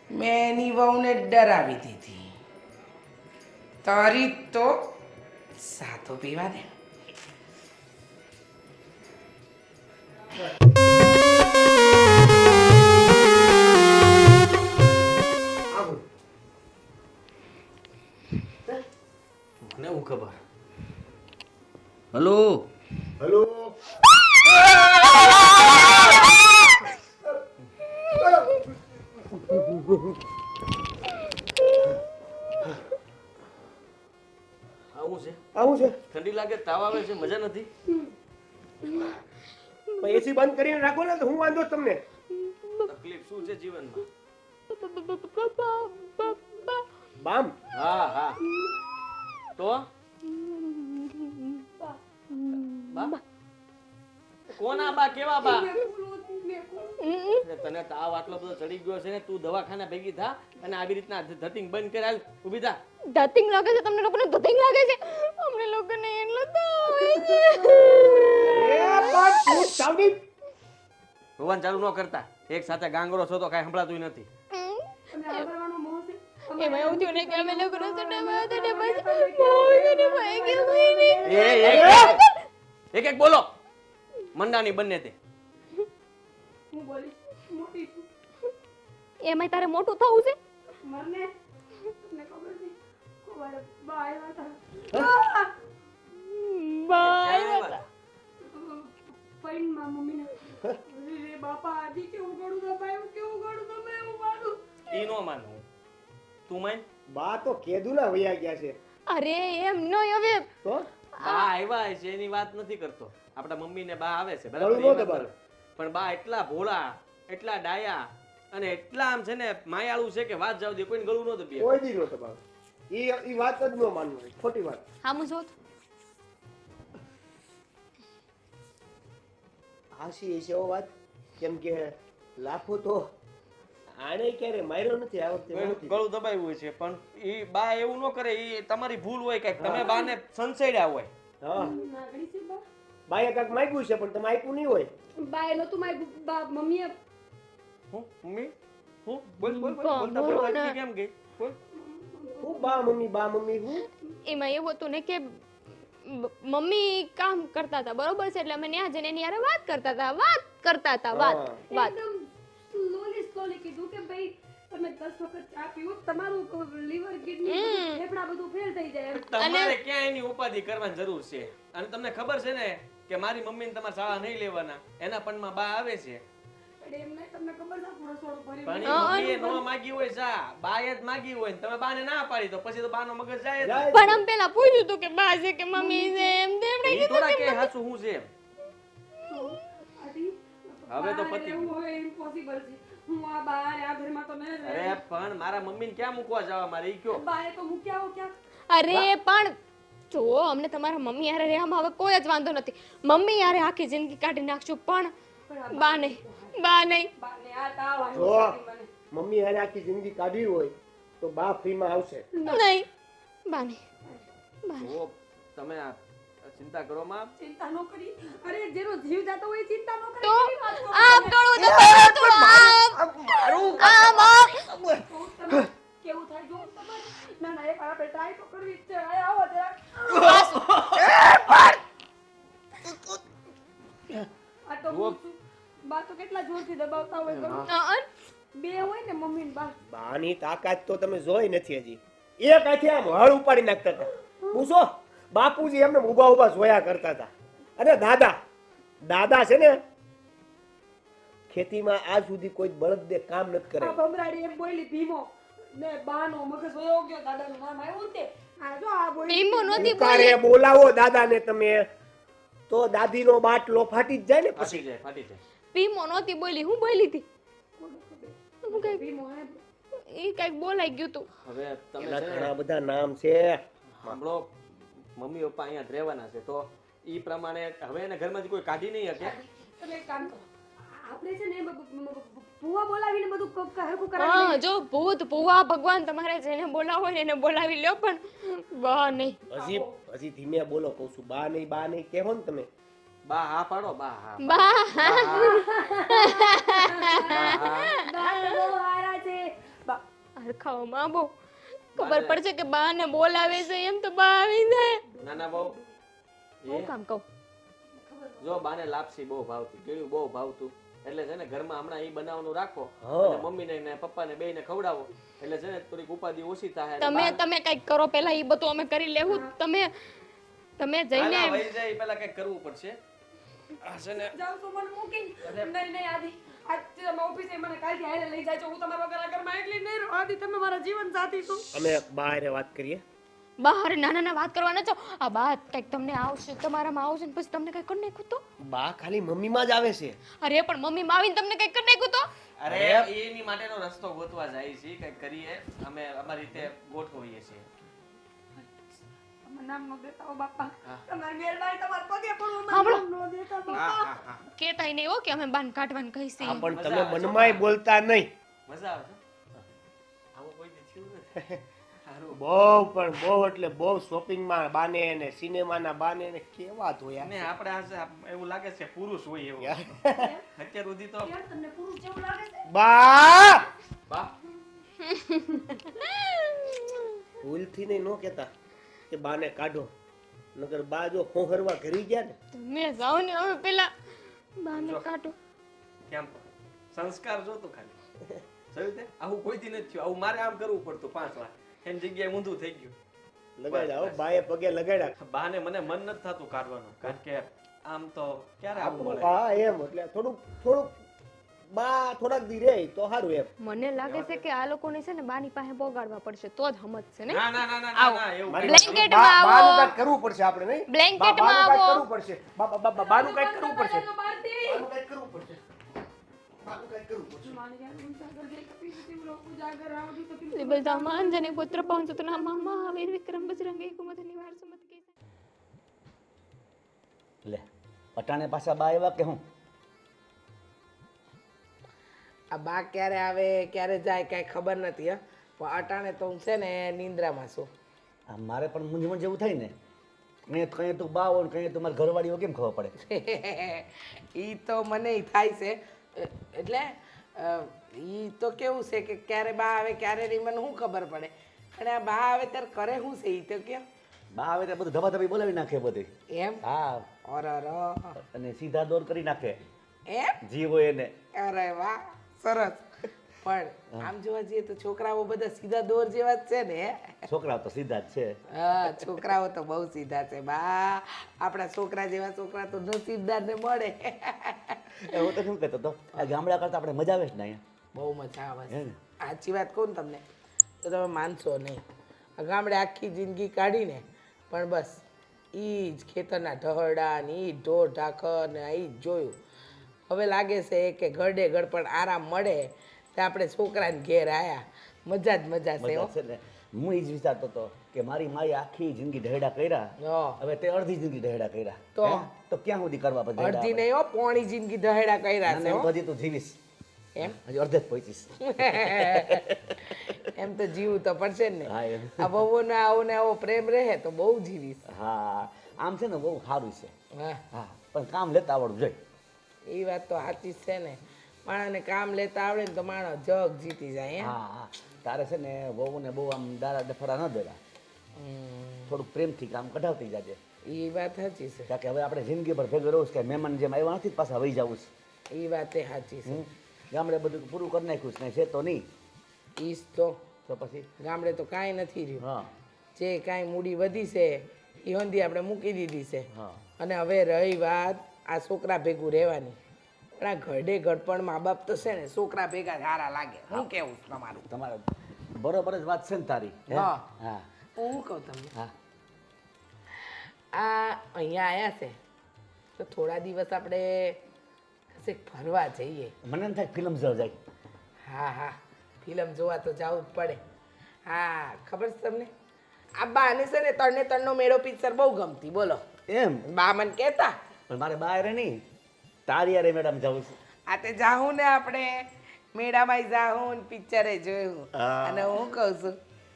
મેં એની વહુને ડરાવી દીધી તારી તો સાતો પીવા દે આવું મને હું ખબર હલો હલો આવું છે આવું છે ઠંડી લાગે તાવ આવે છે મજા નથી એસી બંધ કરીને રાખો ને તો હું વાંધો તમને તકલીફ શું છે જીવનમાં બામ હા હા તો બા કોણ આ બા કેવા બા તને તાવ આટલો બધો ચડી ગયો છે ને તું દવાખાના ભેગી થા અને આવી રીતના ધતિંગ બંધ કર હાલ ઊભી થા ધતિંગ લાગે છે તમને લોકોને ધતિંગ લાગે છે અમને લોકોને એટલો તાવ આવે છે. એ પણ તું સાવડી ભગવાન ચાલુ ન કરતા એક સાથે ગાંગરો છો તો કાંઈ સંભળાતું નથી એમાં એવું થયું ને કે અમે લોકો રસોડામાં હતા ને પછી મોવીને ભાગી ગઈ એ એક એક બોલો મંડાની બંને તે હું બોલીશ મોટી છું એમાં તારે મોટું થવું છે. મરને તમને ખબર છે કોવાળે બા આવ્યા હતા પૈનમાં મમ્મીને અરે બાપા આજી કેવું ગળું દબાયું કેવું ગળું દબાયું મારું ઈ નો માનું તું માન બા તો કેદું ના વયા ગયા છે અરે એમ નહીં હવે તો બા આવ્યા છે એની વાત નથી કરતો આપણા મમ્મી ને બા આવે છે ગળું બરાબર નો દબાવે. પણ બા એટલા ભોળા એટલા ડાયા અને એટલા આમ છે ને માયાળુ છે કે વાત જાવ દે કોઈને ગળું ન દબીએ કોઈ દી નો દબાવે ઈ વાત જ ન માનવું ખોટી વાત હામું જોત હાસી છે એવો વાત કેમ કે લાખો તો આને ક્યારે માર્યો નથી આ વખતે નથી. ગળું દબાવ્યું છે પણ ઈ બા એવું ન કરે ઈ તમારી ભૂલ હોય કઈક તમે બાને સંસેડ્યા હોય હા નાગડી છે બા બાએ કાંઈક માગ્યું છે પણ તમે આપ્યું નહીં હોય બાએ નહોતું મારી બા મમ્મીએ હું મમ્મી હું બોલ બોલ બોલ બોલતા બોલતા કેમ ગઈ બોલ હું બા મમ્મી હું એમાં એવું હતું ને કે મમ્મી કામ કરતા હતા બરોબર છે એટલે અમે ત્યાં જઈને એની હારે વાત કરતા હતા વાત હા. એકદમ સ્લોલી કીધું કે ભાઈ તમે 10 વખત ચા પીવો તમારું લીવર કિડની ફેફડા બધું ફેલ થઈ જાય તમારે ક્યાં એની ઉપાધિ કરવાની જરૂર છે અને તમને ખબર છે ને કે મારી મમ્મીને તમારે શાળા નહીં લેવાના એના પણમાં બા આવે છે એમને તમને ખબર છે આપણો સોડો ભરી પણ ઈ મમ્મીએ નો માગી હોય ચા, બાએ જ માગી હોય ને તમે બાને ના પાડી તો પછી તો બાનો મગજ જાય જ ને. પણ આમ પેલા પૂછ્યું હતું કે બા છે કે મમ્મી છે એમ તેમ ઈ થોડા કે હાચું હું છે એમ. હવે તો પતિ એવું હોય ઇમ્પોસિબલ છે. હું આ બા અને આ ઘરમાં તો નહીં રહે. અરે પણ મારા મમ્મીને ક્યાં મૂકવા જવા મારે ઈ કયો. બાએ તો મૂક્યા હો ક્યાંક. અરે પણ જો અમને તમારા મમ્મી યારે રહેવામાં હવે કોઈ જ વાંધો નથી. મમ્મી યારે આખી જિંદગી કાઢી નાખશું પણ બા નહીં, બા નહીં. બાને આ તાવ આવ્યો જો છે મને. મમ્મી હારે આખી જિંદગી કાઢવી હોય તો બા ફ્રીમાં આવશે. નહીં, બા નહીં. જો તમે આ ચિંતા કરો માં. ચિંતા ન કરી. અરે જેનો જીવ જાતો હોય એ ચિંતા ન કરે. તો કેવી વાત કરો આમ તમે? કરું તો કરું તો આમ આમ. તમે કેવું થાય જો તમારે. ના ના એક વાર આપણે ટ્રાય તો કરવી જ છે. આય આવો જરા. આ તો હું છું. બા તો કેટલા જોરથી દબાવતા હોય ઘણું. બે હોય ને મમ્મી ને બા. બાની તાકાત તો તમે જોઈ નથી હજી. એક હાથે આમ હળ ઉપાડી નાખતા હતા. પૂછો બાપુજી એમને ઊભા ઊભા જોયા કરતા હતા. અને દાદા છે ને ખેતીમાં આજ સુધી કોઈ બળદે કામ નથી કરે. આ ભમરાડી એમ બોલી ભીમો ને બાનો મગજ વયો ગયો દાદાનું નામ આવ્યું ને તે. આ જો આ બોલી ભીમો નહોતી ઉતારે બોલાવો દાદાને તમે તો દાદીનો બાટલો ફાટી જ જાય ને ફાટી પછી. જાય ફાટી જાય. ભીમો નહોતી બોલી, હું બોલી હતી. હું કઈ ભીમો હે. એ કઈક બોલાઈ ગયું તું. હવે તમે એના છે ને ઘણા બધા નામ છે. સાંભળો, મમ્મી પપ્પા અહીંયા જ રહેવાના છે તો ઈ પ્રમાણે હવે એને ઘરમાંથી કોઈ કાઢી નહીં શકે. તમે એક કામ કરો. આપણે છે ને ભૂવા બોલાવીને બધું હરખું હા, કરાવી. જો ભૂત ભૂવા ભગવાન તમારે જેને બોલાવો હોય ને એને બોલાવી લ્યો પણ બા નહીં. હજી ધીમે બોલો કહું છું. બા નહીં કહેવો ને તમે. બા હા પાડો, બા હા. બા બા તો બહુ હારા છે. બા હરખાઓમાં બહુ ખબર પડશે કે બા ને બોલાવે છે એમ તો બા આવી જાય. નાના બહુ હું કામ કહું જો બાને લાપસી બહુ ભાવતી, કેળું બહુ ભાવતું, એટલે છે ને ઘરમાં હમણાં ઈ બનાવવાનું રાખો હા. અને મમ્મીને ને પપ્પાને બેયને ખવડાવો એટલે છે ને થોડીક ઉપાધિ ઓછી થાય. તમે કઈક કરો પેલા એ બધું અમે કરી લેવું. તમે જઈને વહી જાય પેલા કઈક કરવું પડશે. આ છે ને જાઉં તો મને મૂકીને. નહીં આદિ. આજ તમે ઓફિસે મને કાલથી હારે લઈ જાજો. હું તમારા વગર આ ઘરમાં એકલી નહીં રહું. આદિ તમે મારા જીવન સાથી છો. અમે બહાર વાત કરીએ. બહાર નાના વાત કરવાના છો. આ બા કઈક તમને આવશે તમારામાં આવશે ને પછી તમને કઈક કરી નાખ્યું તો. બા ખાલી મમ્મીમાં જ આવે છે. અરે પણ મમ્મી માં આવીને તમને કઈક કરી નાખ્યું તો. અરે એની માટેનો રસ્તો ગોતવા જાય છે, કઈક કરીએ અમે અમારી રીતે ગોઠવીએ છીએ. તમારું નામ નો દેતા હો બાપા. તમારી મહેરબાની તમારા પગે પડું. સાંભળો. નામ નો દેતા બાપા. કેતાય નહીં હો કે અમે બાન કાઢવાનું કહીશી. હા, પણ તમે મનમાંય બોલતા નહીં. મજા આવે છે આવું કોઈ દી થયું નથી. સારું. બહુ એટલે બહુ શોપિંગમાં બાને ને સિનેમાના બાને ને કેવા ધોયા. ને આપણે આ છે, એવું લાગે છે પુરુષ હોય એવું. અત્યાર સુધી તો યાર તમને પુરુષ જેવું લાગે છે. બા બા ભૂલથી નહીં નો કહેતા કે બાને કાઢો, નકર બા જો હોહરવા ઘરી ગયા ને. તમે જાઓ ને હવે પેલા બાને કાઢો. કેમ સંસ્કાર જોતો ખાલી જોયું તે આવું કોઈ દી નથી થયું. આવું મારે આમ કરવું પડતું 5 વાર, એની જગ્યાએ ઊંધું થઈ ગયું. લગાડ્યા હો, બાએ પગે લગાડ્યા. બાને મને મન નથી થતું કાઢવાનું, કારણ કે આમ તો ક્યારે આવું મળે. હા એમ એટલે થોડુંક બા થોડાક દી રહે તો સારું એમ. મને લાગે છે કે આ લોકોને છે ને બાની પાસે પોગાડવા પડશે તો જ સમજશે ને. ના ના ના ના ના એવું બ્લેન્કેટમાં આવો. બાનું કાંઈક કરવું પડશે આપણે નહીં. બ્લેન્કેટમાં બાનું કાંઈક આવો. કરવું પડશે. બાનું કાંઈક કરવું પડશે. બારથી. બાનું કાંઈક કરવું પડશે. બાનું કાંઈક કરવું પડશે. મારી યાર ઉજાગર જે કપી હતી લોકો ઉજાગર આવડી તો કેમ બલદામાન જને પુત્ર પવનસુતના મહાવીર વિક્રમ બજરંગી કુમત નિવાર સુમત કે. લે અટાણે પાછા બા એવા કે હું આ બા ક્યારે આવે ક્યારે જાય કાંઈ ખબર નથી હા. પણ અટાણે તો હું છે ને નિંદ્રામાં છું. આ મારે પણ મૂંઝવણ જેવું થાય ને, કઈ તું બા હોય ને કઈ તું મારી ઘરવાળીઓ કેમ ખબર પડે. ઈ તો મને થાય છે એટલે ઈ તો કેવું છે કે ક્યારે બા આવે ક્યારે નહીં મને શું ખબર પડે. અને આ બા આવે ત્યારે કરે શું છે ઈ તો કેમ બા આવે ત્યારે બધું ધબાધબી બોલાવી નાખે બધી. એમ હા, અરે અને સીધા દોર કરી નાખે એમ જી હોય એને. અરે વાહ સરસ. પણ આમ જોવા જઈએ તો છોકરાઓ બધા સીધા દોર જેવા જ છે ને. છોકરાઓ તો સીધા જ છે. હા છોકરાઓ તો બહુ સીધા છે બા. આપણા છોકરા જેવા છોકરા તો નસીબદાર ને મળે. હું તો શું કહેતો હતો આ ગામડા કરતાં આપણે મજા આવે છે ને અહીંયા બહુ મજા આવે હે છે ને? સાચી વાત કહું ને તમને તો તમે માનશો નહીં આ ગામડે આખી જિંદગી કાઢીને પણ બસ એ જ ખેતરના ઢહરડા ને એ ઢોર ઢાખર ને એ જ જોયું હવે લાગે છે કે ઘરડે ઘર પણ આરામ મળે તો આપણે છોકરાને ઘેર આવ્યા મજા જ મજા છે હો. મજા છે ને હું એ જ વિચારતો હતો કે મારી માએ આખી જિંદગી ઢહેડા કર્યા હા. હવે તે અડધી જિંદગી ઢહેડા કર્યા તો? હે? તો ક્યાં સુધી કરવા પછી ઢહેડા અડધી આપણે? નહીં હો પોણી જિંદગી ઢહેડા કર્યા ના, છે ના, હો. હજી તું જીવીશ એમ હજી અડધે જ પહોંચીશ એમ તો જીવવું તો પડશે જ ને હા એમ. આ બહુનો આવો ને આવો પ્રેમ રહે તો બહુ જીવીશ હા આમ છે ને બહુ સારું છે હા હા પણ કામ લેતા આવડવું જોઈએ એ વાત તો સાચી જ છે ને માણસને કામ લેતા આવડે ને તો માણસ જગ જીતી જાય હે હા હા તારે છે ને બહુ ને બહુ આમ દારા ડફડા ન દેવા થોડુંક પ્રેમથી કામ કઢાવતી જાજે એ વાત સાચી છે કારણ કે હવે આપણે જિંદગી પર ભેગું રહું છે કે મહેમાન જેમ આવ્યા નથી પાછા વહી જવું છે એ વાત એ સાચી છે ગામડે બધું પૂરું કરી નાખ્યું છે ને છે તો નહીં ઈજ તો તો પછી ગામડે તો કાંઈ નથી રહ્યું હા જે કાંઈ મૂડી વધી છે એ હંધી આપણે મૂકી દીધી છે હા અને હવે રહી વાત આ છોકરા ભેગું રહેવાની પણ આ ઘરડે ઘડપણ મા બાપ તો છે ને છોકરા ભેગા સારા લાગે હું કેવું છું તમારું તમારે બરોબર જ વાત છે ને તારી હે? હા. હા હું કહું તમને હા આ અહીંયા આવ્યા છે તો થોડા દિવસ આપણે કશેક ફરવા જઈએ મને એમ થાય ફિલ્મ જોવા જાય હા હા ફિલ્મ જોવા તો જવું જ પડે હા ખબર છે તમને આ બાને છે ને તરને તરનો મેળો પિક્ચર બહુ ગમતી બોલો એમ બા મને કહેતા પણ મારે બહાર નહીં તારી યારે મેડમ જવું છે આ તે જાહું ને આપણે મેળામાં જાહું ને પિક્ચરે જોયું હા. અને હું કહું છું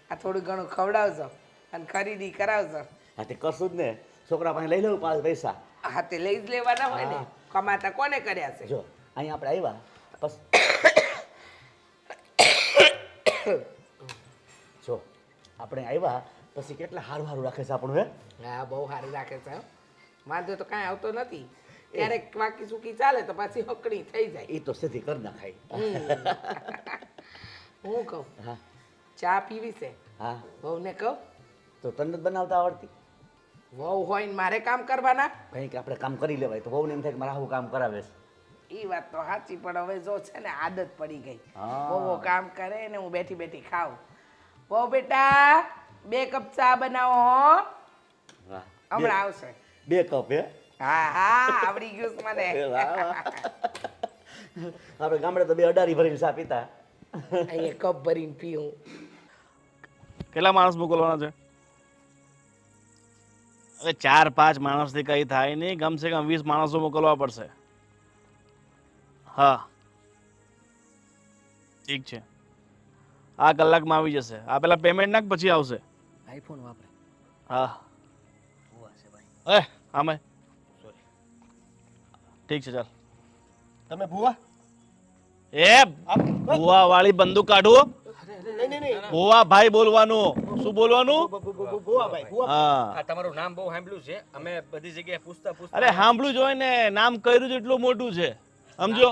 આ થોડું ઘણું ખવડાવજો અને ખરીદી કરાવજો હા તે કરશું જ ને છોકરા પાસે લઈ લેવું 5 પૈસા હા તે લઈ જ લેવાના હોય ને હા. કમાતા કોને કર્યા છે જો અહીંયા આપણે આવ્યા બસ જો આપણે આવ્યા પછી કેટલા સારું સારું રાખે છે આપણું હે હા બહુ સારું રાખે છે હો. વાંધો તો કાંઈ આવતો નથી ક્યારેક વાકી સુકી ચાલે તો પાછી હકડી થઈ જાય એ તો સીધી કરી નાખાય હું કહું હા ચા પીવી છે હા વહુને કહું તો તને જ બનાવતા આવડતી વહુ હોય ને મારે કામ કરવાના કંઈક આપણે કામ કરી લેવાય તો બહુ ને એમ થાય કે મારા આવું કામ કરાવે છે એ વાત તો સાચી પણ હવે જો છે ને આદત પડી ગઈ હા. વહુ કામ કરે ને હું બેઠી બેઠી ખાઉં વહુ બેટા 2 કપ ચા બનાવો હો વાહ હમણાં આવશે 2 કપ હે હા હા આવડી ગયું છે મને એ વાહ, વાહ. આપણે ગામડે તો 2 અડારી ભરીને ચા પીતા અહીંયા કપ ભરીને પીવું કેટલા માણસ મોકલવાના છે અરે 4-5 માણસથી કંઈ થાય નહીં કમસે કમ 20 માણસો મોકલવા પડશે હા ઠીક છે આ કલાકમાં આવી જશે આ પેલા પેમેન્ટ નાખ પછી આવશે આઈફોન વાપરે હા એ આમે ઠીક છે ચાલ તમે ભૂવા એ ભુવા વાળી બંદૂક કાઢો નહીં નહીં નહીં ભુવા ભાઈ બોલવાનું શું બોલવાનું ભૂવા ભાઈ ભૂવા હા આ તમારું નામ બહુ સાંભળ્યું છે અમે બધી જગ્યાએ પૂછતા પૂછતા અરે સાંભળ્યું જ હોય ને નામ કર્યું જ એટલું મોટું છે સમજો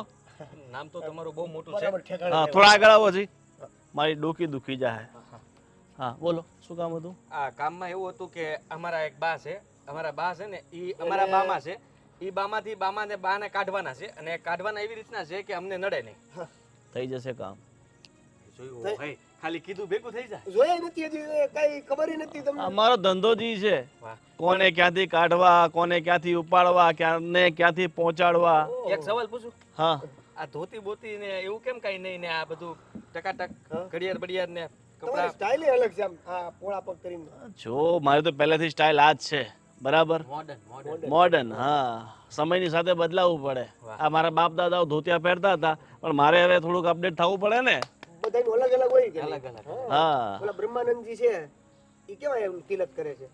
નામ તો તમારું બહુ મોટું છે બરાબર ઠેકાણે હા થોડા આગળ આવો જી મારી ડોકી દુખી જાય હા બોલો શું કામ હતું આ કામમાં એવું હતું કે અમારા એક બા છે અમારા બા છે ને એ અમારા બામાં છે એ બામાંથી બામાને બાને કાઢવાના છે અને કાઢવાના એવી રીતના છે કે અમને નડે નહીં થઈ જશે કામ જોયું ભાઈ ખાલી કીધું ભેગું થઈ જાય જોયા નથી હજી કઈ ખબર નથી તમને અમારો ધંધો જી છે વાહ કોને ક્યાંથી કાઢવા કોને ક્યાંથી ઉપાડવા ક્યાંને ક્યાંથી પહોંચાડવા એક સવાલ પૂછું હા આ ધોતી બોતી ને એવું કેમ કઈ નહીં ને આ બધું ટકાટક ઘડિયાળ બડિયાળ ને તમારી કપડા સ્ટાઇલ અલગ છે આમ આ પોળા પગ કરીને જો મારી તો પહેલેથી સ્ટાઇલ આ જ છે બરાબર મોડર્ન મોડર્ન મોડર્ન હા સમયની સાથે બદલાવવું પડે આ મારા બાપ દાદાઓ ધોતિયા પહેરતા હતા પણ મારે હવે થોડુંક અપડેટ થવું પડે ને બધાનું અલગ અલગ હોય કે નહીં? અલગ અલગ હા ઓલા બ્રહ્માનંદજી છે એ કેવા એવું તિલક કરે છે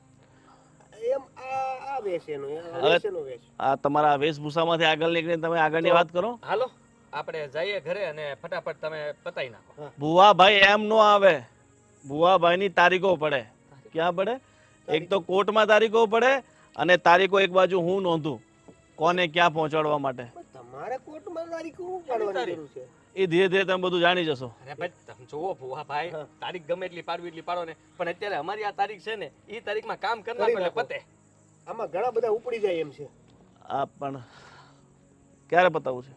એમ આ વેશ એનો આ વેશ એનો વેશ આ તમારા વેશભૂષામાંથી આગળ નીકળીને તમે આગળની વાત કરો હાલો આપણે જઈએ ઘરે અને ફટાફટ તમે પતાઈ નાખો ભુવાભાઈ એમ નો આવે ભુવાભાઈની તારીખો પડે ક્યાં પડે એક તો કોર્ટમાં તારીખો પડે અને તારીખો એક બાજુ હું નોંધું કોને ક્યાં પહોંચાડવા માટે પણ તમારે કોર્ટમાં તારીખ શું પાડવાની જરૂર છે એ ધીરે ધીરે તમે બધું જાણી જશો અરે ભાઈ તમે જોવો ભુવા ભાઈ તારીખ ગમે એટલી પાડવી એટલી પાડો ને પણ અત્યારે અમારી આ તારીખ છે ને એ તારીખમાં કામ કરી નાખો એટલે પતે આમાં ઘણા બધા ઉપડી જાય એમ છે આ પણ ક્યારે પતાવવું છે?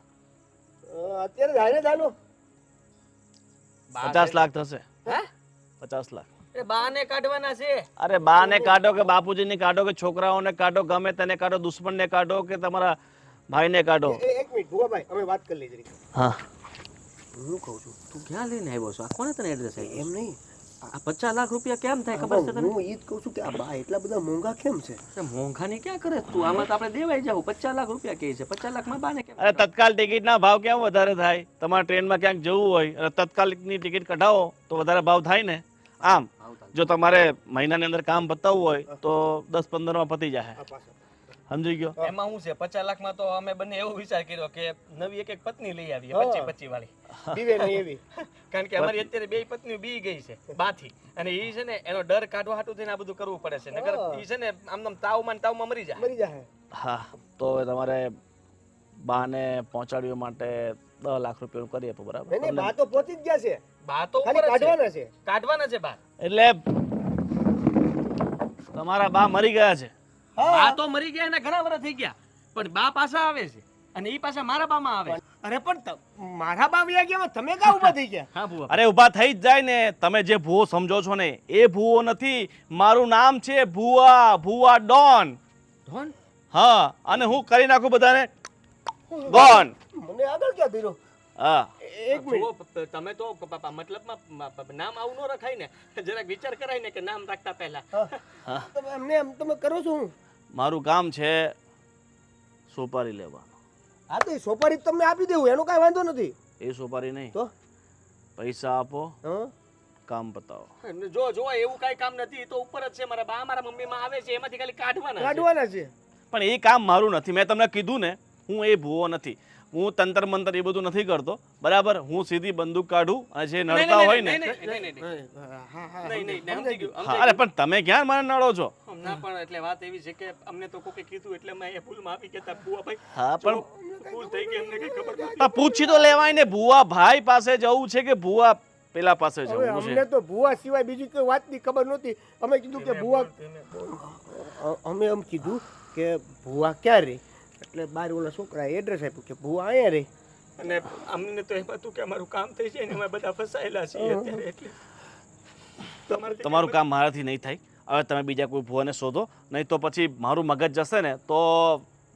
અત્યારે હારે ચાલો 50 લાખ થશે. હે 50 લાખ. એ બાને કાઢવાના છે. અરે બાને કાઢો કે બાપુજીને કાઢો કે છોકરાઓને કાઢો, ગમે તેને કાઢો, દુશ્મનને કાઢો કે તમારા ભાઈને કાઢો. એક મિનિટ ભુવાભાઈ અમે વાત કરી લઈ જરી. હા, હું કહું છું તું ક્યાં લઈને આવ્યો છો? આ કોને તને એડ્રેસ આપ્યું? એમ નહીં આ 50 લાખ રૂપિયા કેમ થાય ખબર છે તને? હું ઈ જ કહું છું કે આ બા એટલા બધા મોંઘા કેમ છે? અરે મોંઘાની ક્યાં કરે તું? આમાં તો આપણે દેવાઈ જાવ. 50 લાખ રૂપિયા કહે છે. 50 લાખમાં બાને કેમ? અરે તત્કાલ ટિકિટના ભાવ કેમ વધારે થાય? તમારે ટ્રેનમાં ક્યાંક જવું હોય અને તત્કાલની ટિકિટ કઢાવો તો વધારે ભાવ થાય ને. આમ જો તમારે મહિનાની અંદર કામ પતાવવું હોય તો 10-15 માં પતી જાય. સમજી ગયો? એમાં શું છે 50 લાખમાં તો અમે બંને એવો વિચાર કર્યો કે નવી એક પત્ની લઈ આવીએ 25 વાળી. દીવે નહીં એવી. કારણ કે અમારી અત્યારે બે પત્નીઓ બી ગઈ છે બાથી, અને એ છે ને એનો ડર કાઢવા હાટું થઈને આ બધું કરવું પડે છે. નગર એ છે ને આમ તાવમાં મરી જાય. મરી જાય. હા, તો હવે તમારે બાને પહોંચાડવા માટે 10 લાખ રૂપિયાનું કરી આપો, બરાબર? નહીં બા તો પહોંચી જ ગયા છે. બા તો ખાલી ઉપર જ કાઢવાના છે. છે. કાઢવાના છે બા. એટલે તમારા બા મરી ગયા છે. બા તો મરી ગયા એના ઘણા વર્ષ થઈ ગયા, પણ બા પાછા આવે છે અને એ પાછા મારા બામાં આવે. અરે પણ મારા બા વ્યા ગયા તમે કા ઊભા થઈ ગયા? હા ભુવા. અરે ઊભા થઈ જ જાય ને. તમે જે ભૂવો સમજો છો ને એ ભૂવો નથી. મારું નામ છે ભૂવા, ભૂવા ડોન. ધોન? હા, અને હું કરી નાખું બધાને ગોન. મને આગળ ક્યાં પીરો? હા, એક મિનિટ. જુઓ, તમે તો મતલબમાં નામ આવું ન રખાય ને, જરાક વિચાર કરાય ને કે નામ રાખતા પહેલા. તમે એમને એમ તમે કરો છો હું? મારું કામ છે સોપારી લેવાનું. હા તો એ સોપારી તમને આપી દેવું એનો કાંઈ વાંધો નથી. એ સોપારી નહીં, તો પૈસા આપો, હા કામ પતાવો. જો જો એવું કઈ કામ નથી, એ તો ઉપર જ છે. મારા બા મારા મમ્મી માં આવે છે, એમાંથી ખાલી કાઢવાના છે. કાઢવાના છે. પણ એ કામ મારું નથી. મેં તમને કીધું ને, હું એ ભૂવો નથી. હું તંત્ર મંતર એ બધું નથી કરતો, બરાબર? હું સીધી બંદૂક કાઢું અને જે નડતા હોય ને. અરે પણ તમે ક્યાં મને નડો છો? ના પણ એટલે વાત એવી છે કે અમને તો કોકે કીધું એટલે મેં એ ભૂલમાં આપી કેતા ભુવા ભાઈ. હા, પણ ભૂલ થઈ ગઈ, અમને કઈ ખબર નથી. પણ પૂછી તો લેવાય ને. ભૂવા ભાઈ પાસે જવું છે કે ભૂવા પેલા પાસે હવે જવું અમને છે? તો ભુવા સિવાય બીજી કોઈ વાતની ખબર નહોતી. અમે કીધું કે ભુવા અમે એમ કીધું કે ભુવા ક્યાં રહે, એટલે બાર ઓલા છોકરાએ એડ્રેસ આપ્યું કે ભુવા અહીંયા રહે. અને અમને તો એમ હતું કે અમારું કામ થઈ જાય ને અમે બધા ફસાયેલા છીએ અત્યારે, એટલે તમારું કામ મારાથી નહીં થાય. હવે તમે બીજા કોઈ ભૂવાને શોધો, નહીં તો પછી મારું મગજ જશે ને તો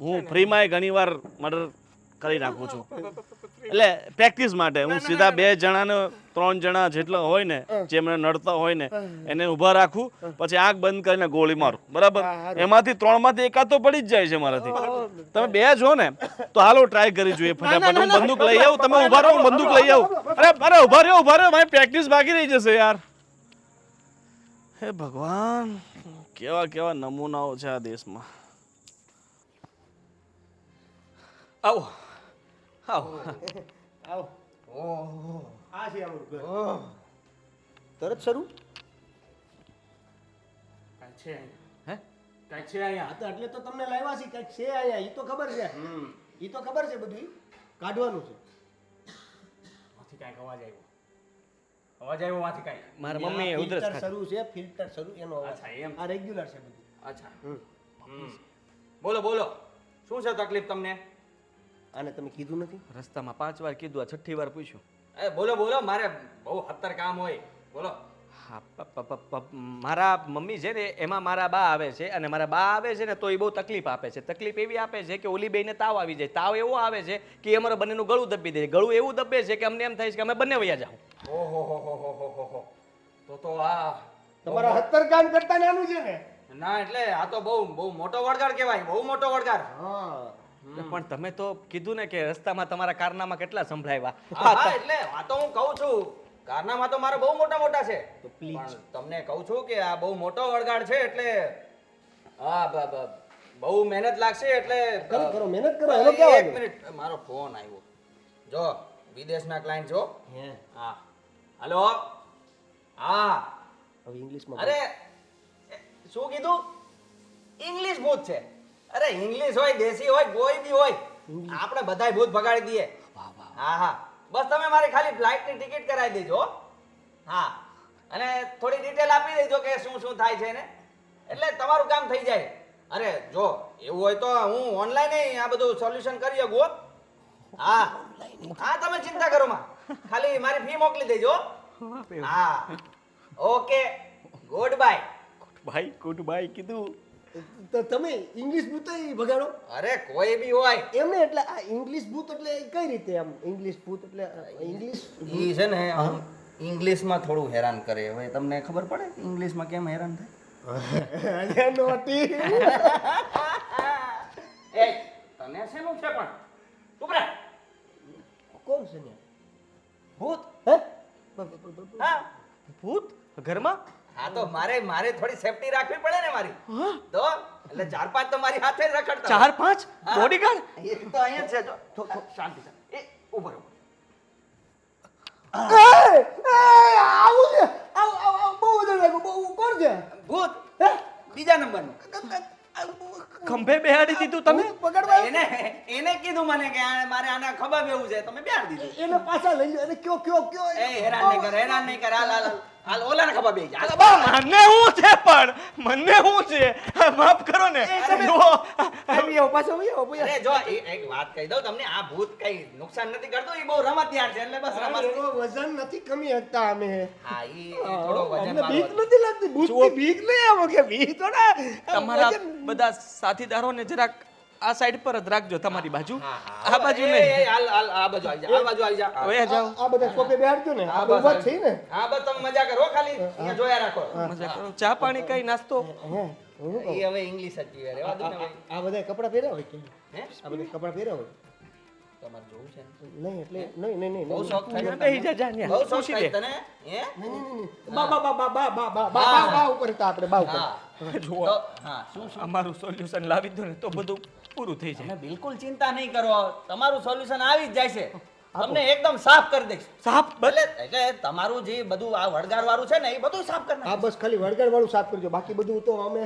હું ફ્રીમાં ઘણીવાર મર્ડર કરી નાખું છું. એટલે પ્રેક્ટિસ માટે હું સીધા 2 જણાને 3 જણા જેટલા હોય ને, જે મને નડતા હોય ને, એને ઊભા રાખું, પછી આંખ બંધ કરીને ગોળી મારું, બરાબર? એમાંથી 3 માંથી એકાદ તો પડી જ જાય છે મારાથી. તમે 2 છો ને તો હાલો ટ્રાય કરી જોઈએ. ફટાફટ હું બંદૂક લઈ આવું, તમે ઊભા રહો, હું બંદૂક લઈ આવું. અરે ઊભા રહ્યો, મારી પ્રેક્ટિસ બાકી રહી જશે યાર. હે ભગવાન, કેવા કેવા નમૂનાઓ છે આ દેશમાં. આવો આવો આવો. ઓહો આ છે આપણું ઘર. તરત શરૂ કાંઈ છે અહીંયા? હે કાંઈ છે અહીંયા? હા તો એટલે તો તમને લાવ્યા છે કંઈક છે અહીંયા. ઈ તો ખબર છે. ઈ તો ખબર છે બધું. કાઢવાનું છે. માંથી કાંઈક અવાજ આવ્યો. અવાજ આવ્યો માંથી કાંઈક. મારા યા મમ્મી ઉધરસ ફિલ્ટર ખાતી. શરૂ છે, ફિલ્ટર શરૂ એનો અવાજ. અચ્છા, એમ. આ રેગ્યુલર છે બધું. અચ્છા. બોલો બોલો, શું છે તકલીફ તમને? આને તમે કીધું નથી? રસ્તામાં 5 વાર કીધું, આ 6ઠી વાર પૂછ્યું. એ બોલો બોલો, મારે બહુ હત્તર કામ હોય. બોલો. હા, મારા મમ્મી છે ને એમાં મારા બા આવે છે, અને મારા બા આવે છે ને તો એ બહુ તકલીફ આપે છે. તકલીફ એવી આપે છે કે ઓલી બેને તાવ આવી જાય. તાવ એવો આવે છે કે અમારા બંનેનું ગળું દબી દે. ગળું એવું દબે છે કે અમને એમ થાય છે કે અમે બંને વયા જાઉં. ઓહો હો હો હો હો હો. તો આ તમારા 70 કામ કરતા નાનું છે ને? ના એટલે આ તો બહુ બહુ મોટો વળગાડ કહેવાય, બહુ મોટો વળગાડ. હા. પણ તમે તો કીધું ને કે રસ્તામાં તમારા કારનામાં કેટલા સંભળાવ્યા. હા એટલે આ તો હું કહું છું, કારનામાં તો મારા બહુ મોટા મોટા છે. પણ તમને કહું છું કે આ બહુ મોટો વળગાડ છે, એટલે હા બહુ મહેનત લાગશે. એટલે કરો મહેનત કરો. એનો ક્યાં એક મિનિટ, મારો ફોન આવ્યો. જો વિદેશના ક્લાયન્ટ છો. હે હા હલો. હા હવે ઇંગ્લિશમાં અરે શું કીધું? ઇંગ્લિશ ભૂત છે. અરે ઇંગ્લિશ હોય, દેશી હોય, કોઈ બી હોય, આપણે બધાય ભૂત ભગાડી દઈએ. હા હા, બસ તમે મારી ખાલી ફ્લાઇટની ટિકિટ કરાવી દેજો. હા, અને થોડી ડિટેલ આપી દેજો કે શું શું થાય છે ને, એટલે તમારું કામ થઈ જાય. અરે જો એવું હોય તો હું ઓનલાઈન આ બધું સોલ્યુશન કરી શકું. હા હા તમે ચિંતા કરો માં, ખાલી મારી ફી મોકલી દેજો. હા ઓકે, ગુડ બાય. ભાઈ ગુડ બાય કીધું. તો તમે ઇંગ્લિશ ભૂત બગાડો અરે કોઈ બી હોય એમને, એટલે આ ઇંગ્લિશ ભૂત એટલે કઈ રીતે આમ ઇંગ્લિશ ભૂત એટલે ઇંગ્લિશ ઈ છે ને આમ ઇંગ્લિશમાં થોડું હેરાન કરે. હવે તમને ખબર પડે ઇંગ્લિશમાં કેમ હેરાન થાય? નોટી એ તને શેનું છે પણ? ચૂપ રહે. કોણ છે ને ભૂત. હે હા ભૂત ઘરમાં? હા તો મારે થોડી સેફટી રાખવી પડે ને મારી. તો એટલે 4-5 તો મારી હાથે જ રખડતા. 4-5 બોડીગાર્ડ? એ તો અહીંયા જ છે. જો શાંતિ એ ઉભો રહો. આવું છે, આવું બહુ વધારે લાગ્યું. બહુ કોણ છે? ભૂત બીજા નંબરનું. ખંભે બેહાડી દીધું તમે? પકડવા એને કીધું મને કે મારે આના ખબર બેવું છે, તમે બેહાડી દીધું. એને પાછા લઈ લો. અને કયો એ હેરાન નહીં કર. હાલ ઓલાને ખબર બેહી જા. મને શું છે પણ? મને શું છે? માફ કરો ને. અરે જો એક વાત કહી દઉં તમને, આ ભૂત કઈ નુકસાન નથી કરતું. એ બહુ રમતિયાર છે, એટલે બસ રમત. વજન નથી કમી હતા અમે. હા ઈ થોડો વજન અમને બીક વાળો. નથી લાગતી. ભૂતની બીક નહીં આવો કે બીક તો ના. તમારા બધા સાથીદારોને જરાક આ સાઈડ પર જ રાખજો, તમારી બાજુ. આ બાજુ એ, નહીં. હાલ આ બાજુ આવી જા. આ બાજુ આવી જા. હવે જાઓ. આ બધા સોપે બેહાડજો ને. હા, આ બસ ઉભા આવી. છે ને. હા બસ તમે મજા કરો ખાલી. અહીંયા જોયા રાખો. મજા કરો. ચા પાણી કઈ નાસ્તો? હે ઈ હવે ઇંગ્લિશ જ જીવે. રેવા દો ને ભાઈ. આ બધા કપડા પહેર્યા હોય કે હે? આ બધા કપડા પહેર્યા હોય તમારે જોવું છે ને? નહીં એટલે નહીં બહુ શોખ થાય છે બેહી જા, જા તમને? ન્યા. બહુ શોખ પૂછી થાય લે. તને? હે? બા ઉપર હતા આપણે બા ઉપર. હા. જુઓ, તો હા શું અમારું સોલ્યુશન લાવી દો ને તો બધું પૂરું થઈ જાય. તમે બિલકુલ ચિંતા નહીં કરો, તમારું સોલ્યુશન આવી જ જાય છે. તમને એકદમ સાફ કરી દઈશ. સાફ એટલે તમારું જે બધું આ વળગાર વાળું છે ને એ બધું સાફ કરી હા બસ ખાલી વળગાડ વાળું સાફ કરજો, બાકી બધું તો અમે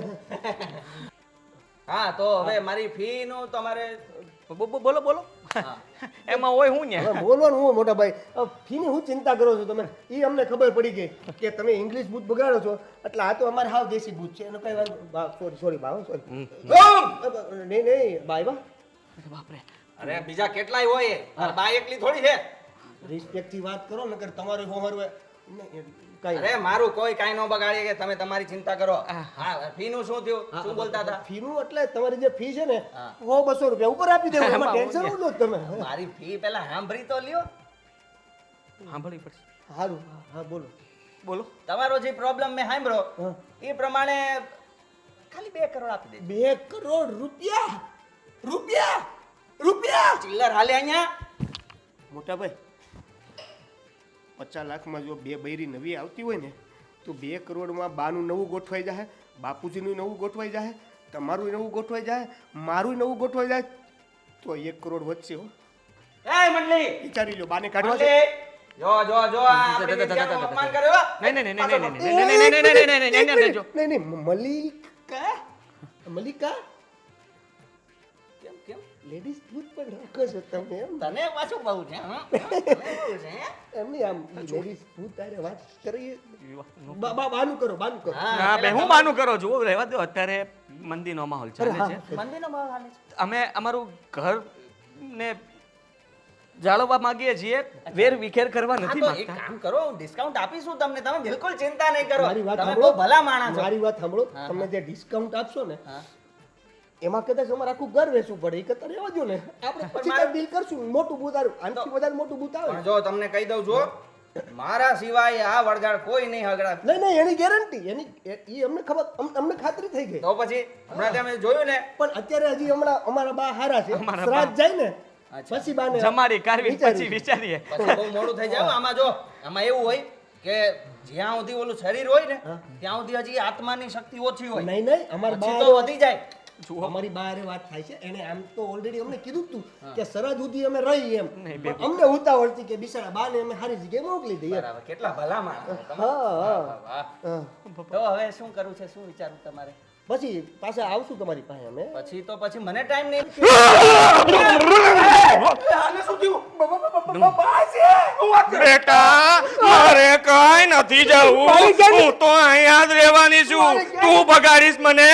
હા તો હવે મારી ફી નું તમારે બોલો બોલો. એમાં હોય હું ન્યા? હવે બોલવાનું હું મોટા ભાઈ. ફીની હું ચિંતા કરો છો તમે? એ અમને ખબર પડી ગઈ કે તમે ઇંગ્લિશ બૂથ બગાડો છો, એટલે આ તો અમારે હાવ દેશી બૂથ છે, એનો કઈ વાંધો. સોરી બા, સોરી. નહીં બાય બા, બાપરે. અરે બીજા કેટલાય હોય, આ બા એકલી થોડી છે. રિસ્પેક્ટ થી વાત કરો, નકર તમારું હોમર હોય કઈ અરે મારું કોઈ કાઈ ન બગાડે કે તમે તમારી ચિંતા કરો. હા ફી નું શું થયું? શું બોલતા હતા? ફીનું એટલે તમારી જે ફી છે ને 100-200 રૂપિયા ઉપર આપી દેવું. એમાં ટેન્શન શું લો તમે? મારી ફી પેલા સાંભળી તો લ્યો. સાંભળવી પડશે. સારું હા બોલો બોલો. તમારો જે પ્રોબ્લેમ મેં સાંભળ્યો એ પ્રમાણે ખાલી 2 કરોડ આપી દેજો. 2 કરોડ રૂપિયા? રૂપિયા ચિલ્લર હાલે અહીંયા. મોટા ભાઈ 50 લાખમાં જો 2 બૈરી નવી આવતી હોય ને તો 2 કરોડમાં બાનું નવું ગોઠવાઈ જાય, બાપુજીનું નવું ગોઠવાઈ જાય, તમારું નવું ગોઠવાઈ જાય, મારું નવું ગોઠવાઈ જાય, તો 1 કરોડ વધશે હો. એ મંડલી વિચારી લો, બાને કાઢવા છે. મંડલી જો આ આપણી વિદ્યાનું અપમાન કર્યો હો. નહીં નહીં નહીં નહીં નહીં મલિકા કેમ લેડીઝ ભૂત પણ રાખો છો તમે એમ? તને પાછું બહુ છે હં? તને બહુ છે હે? એમની આમ લેડીઝ ભૂત આરે વાત કરીએ. બાનું કરો. ના બે હું માનું કરો છો? રહેવા દો, અત્યારે મંદીનો માહોલ ચાલે છે. મંદિરનો ભાવ હાલે છે. અમે અમારું ઘર ને જાળવવા માંગીએ છીએ, વેર વિખેર કરવા હા, નથી તો એક માંગતા. કામ કરો, ડિસ્કાઉન્ટ આપીશું તમને. તમે બિલકુલ ચિંતા નહીં કરો. મારી વાત તમે સાંભળો. બહુ ભલા માણસ છો. મારી વાત સાંભળો. તમને જે ડિસ્કાઉન્ટ આપશો ને એમાં કદાચ અમારે આખું ઘર વેચવું પડે, એ કરતા રહેવા દો ને. આપણે પછી કાંઈ ડીલ કરશું. મોટું બૂથ આવ્યું, આનાથી વધારે મોટું બૂથ આવે. પણ જો તમને કહી દઉં છું, મારા સિવાય આ વળગાડ કોઈ નહીં હગડા. નહીં એની ગેરંટી એ અમને ખબર, અમને ખાતરી થઈ ગઈ. તો પછી હમણાં તમે જોયું ને, પણ અત્યારે હજી હમણાં અમારા બા હારા છે, અમારા શ્રાદ્ધ જાય ને પછી બાને જમાડી કાઢવી પછી વિચારીએ. પછી બહુ મોડું થઈ જાય. આમાં જો આમાં એવું હોય કે જ્યાં સુધી ઓલું શરીર હોય ને ત્યાં સુધી હજી આત્માની શક્તિ ઓછી હોય. નહીં અમારા પછી બા તો વધી જાય. અમારી બારે વાત થાય છે, એને આમ તો ઓલરેડી અમને કીધું તું કે સરહદ સુધી અમે રહી એમ. નહીં, પણ અમને ઉતાવળથી કે બિચારા બાને અમે સારી જગ્યાએ મોકલી દઈએ. બરાબર, કેટલા ભલા માણસ છો તમે. હા વાહ. હા. તો હવે શું કરવું છે, શું વિચારવું તમારે? પછી પાછા આવશું તમારી પાસે અમે. પછી મને ટાઈમ નહીં. બેટા મારે કઈ નથી જવું, હું તો અહીંયા જ રહેવાની છું. તું બગાડીશ મને.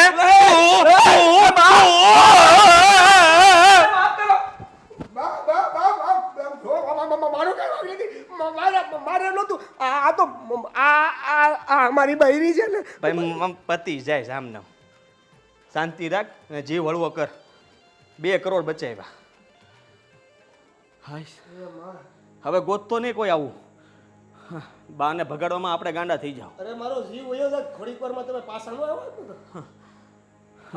મારી બૈરી છે ને ભાઈ પતિ જાય સામને શાંતિ રાખ અને જીવ હળવો કર 2 કરોડ બચાવ્યા હાય હવે ગોતતો નહીં કોઈ આવું બાને ભગાડવામાં આપણે ગાંડા થઈ જાવ અરે મારો જીવ વયો જાય થોડીક વારમાં તમે પાછા ન આવો તો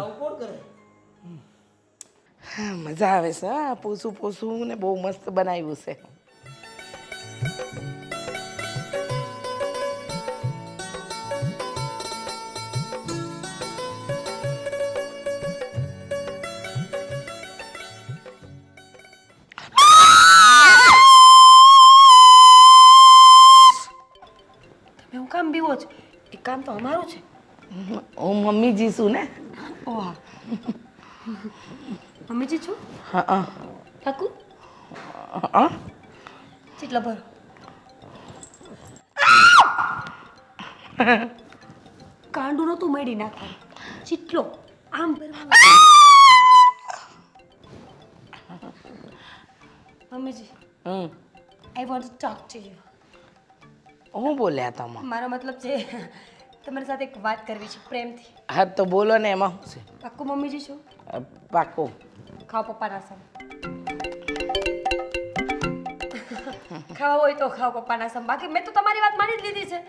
આવું કોણ કરે હા, મજા આવે છે હા પોસું પોસું ને બહુ મસ્ત બનાવ્યું છે તમે હું કામ બીવો છો? એ કામ તો અમારું છે. હું મમ્મીજી છું ને ઓહ મમ્મીજી છું હા હા કાકુ હા ચીટલા ભરો કાંડું નતું મળી નાખવાનું ચીટલો આમ ભરવાનો મમ્મીજી I want to talk to you. હું બોલ્યા તમે મારો મતલબ છે તમારી સાથે એક વાત કરવી છે પ્રેમથી. હા તો બોલો ને એમાં શું પાક્કું મમ્મીજી શું? છે પાકો ખાઓ પપ્પાના સમ. ખાવા હોય તો ખાઓ પપ્પાના સમ, બાકી મેં તો તમારી વાત માની જ લીધી છે.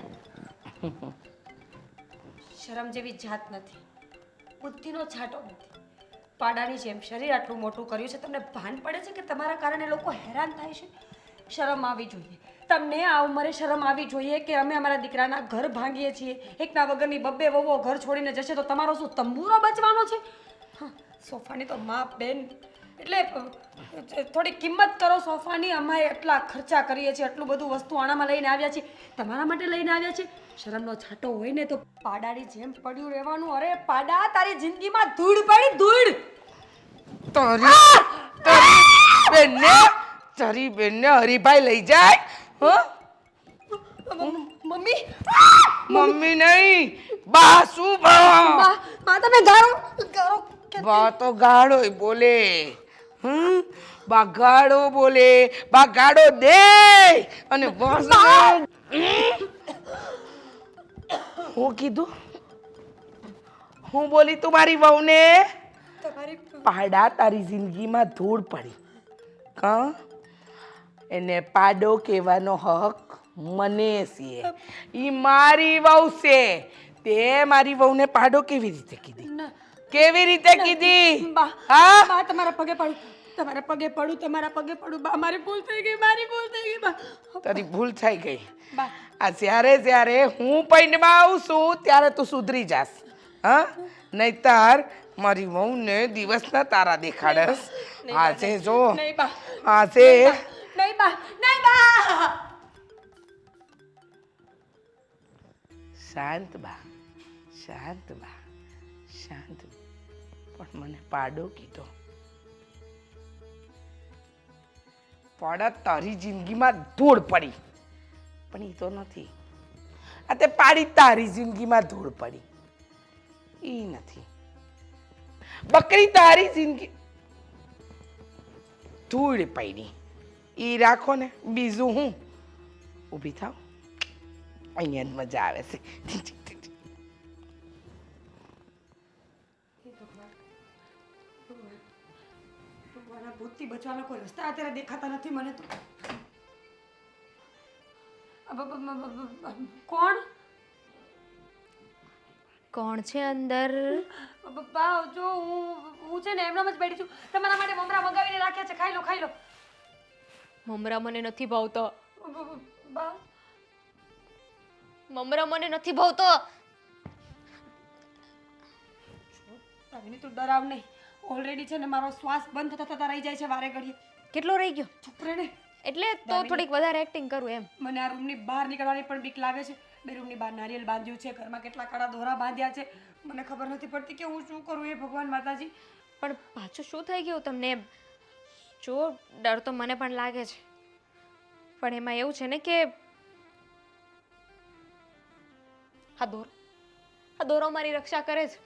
શરમ જેવી જાત નથી, બુદ્ધિનો છાંટો નથી. પાડાની જેમ શરીર આટલું મોટું કર્યું છે, તમને ભાન પડે છે કે તમારા કારણે લોકો હેરાન થાય છે? શરમ આવી જોઈએ તમને. આ ઉંમરે શરમ આવી જોઈએ કે અમે અમારા દીકરાના ઘર ભાંગીએ છીએ. એકના વગરની બબ્બે વહુઓ ઘર છોડીને જશે તો તમારો શું તંબુરો બચવાનો છે? સોફાની તો માં બેન એટલે થોડી કિંમત કરો સોફાની. અમે એટલા ખર્ચા કરીએ છીએ, આટલું બધું વસ્તુ આણામાં લઈને આવ્યા છીએ, તમારા માટે લઈને આવ્યા છીએ. શરમનો છાંટો હોય ને તો પાડાની જેમ પડ્યું રહેવાનું. અરે પાડા, તારી જિંદગીમાં ધૂળ પડી, ધૂળ. તારી બેનને હરીભાઈ લઈ જાય મમ્મી મમ્મી નહીં બા શું બા બા તમે ગાળો ગાળો બા તો ગાળો બોલે બા ગાળો બોલે બા ગાળો દે અને બસ હું કીધું હું બોલી તું મારી વહુને તમારી પાડા તારી જિંદગીમાં ધૂળ પડી કા એને પાડો કહેવાનો હક મને છે. ઈ મારી વહુ છે. તે મારી વહુને પાડો કેવી રીતે કીધી? કેવી રીતે કીધી? હા બા તમારા પગે પડું, તમારા પગે પડું, તમારા પગે પડું. બા મારી ભૂલ થઈ ગઈ, મારી ભૂલ થઈ ગઈ. બા તારી ભૂલ થઈ ગઈ. બા આ જ્યારે હું પૈણમાં આવું છું ત્યારે તું સુધરી જાસ હા, નહીતર મારી વહુને દિવસના તારા દેખાડસ. આજે જો નહીં બા, આજે નહીં બા, નહીં બા. શાંત બા શાંત બા શાંત. પણ મને પાડો કીધો. પાડા તારી જિંદગીમાં ધૂળ પડી, પણ એ તો નથી. આ તે પાડી તારી જિંદગીમાં ધૂળ પડી, એ નથી. બકરી તારી જિંદગી ધૂળ પડી, એ રાખો ને. બીજું હું ઊભી થાવ, અહીંયા જ મજા આવે છે. ભગવાનના ભૂતથી બચવાના કોઈ રસ્તા અત્યારે દેખાતા નથી મને તો. કોણ કોણ છે અંદર? બા જો હું છે ને એમનામ જ બેઠી છું. તમારા માટે મમરા મગાવીને રાખ્યા છે, ખાઈ લો, ખાઈ લો. મમરા મને નથી ભાવતો. બા મમરા મને નથી ભાવતો. તારીની તું ડરાવ નહીં. ઓલરેડી છે ને મારો શ્વાસ બંધ થતા થતા રહી જાય છે વારે ઘડીએ. કેટલો રહી ગયો? ચૂપ રહે ને. એટલે તો થોડીક વધારે એક્ટિંગ કરું એમ. મને આ રૂમની બહાર નીકળવાની પણ બીક લાગે છે. 2 રૂમની બહાર નારિયેલ બાંધ્યું છે, ઘરમાં કેટલા કાળા દોરા બાંધ્યા છે. મને ખબર નથી પડતી કે હું શું કરું. એ ભગવાન માતાજી. પણ પાછું શું થઈ ગયું તમને એમ? જો ડર તો મને પણ લાગે છે, પણ એમાં એવું છે ને કે આ દોરો મારી રક્ષા કરે છે.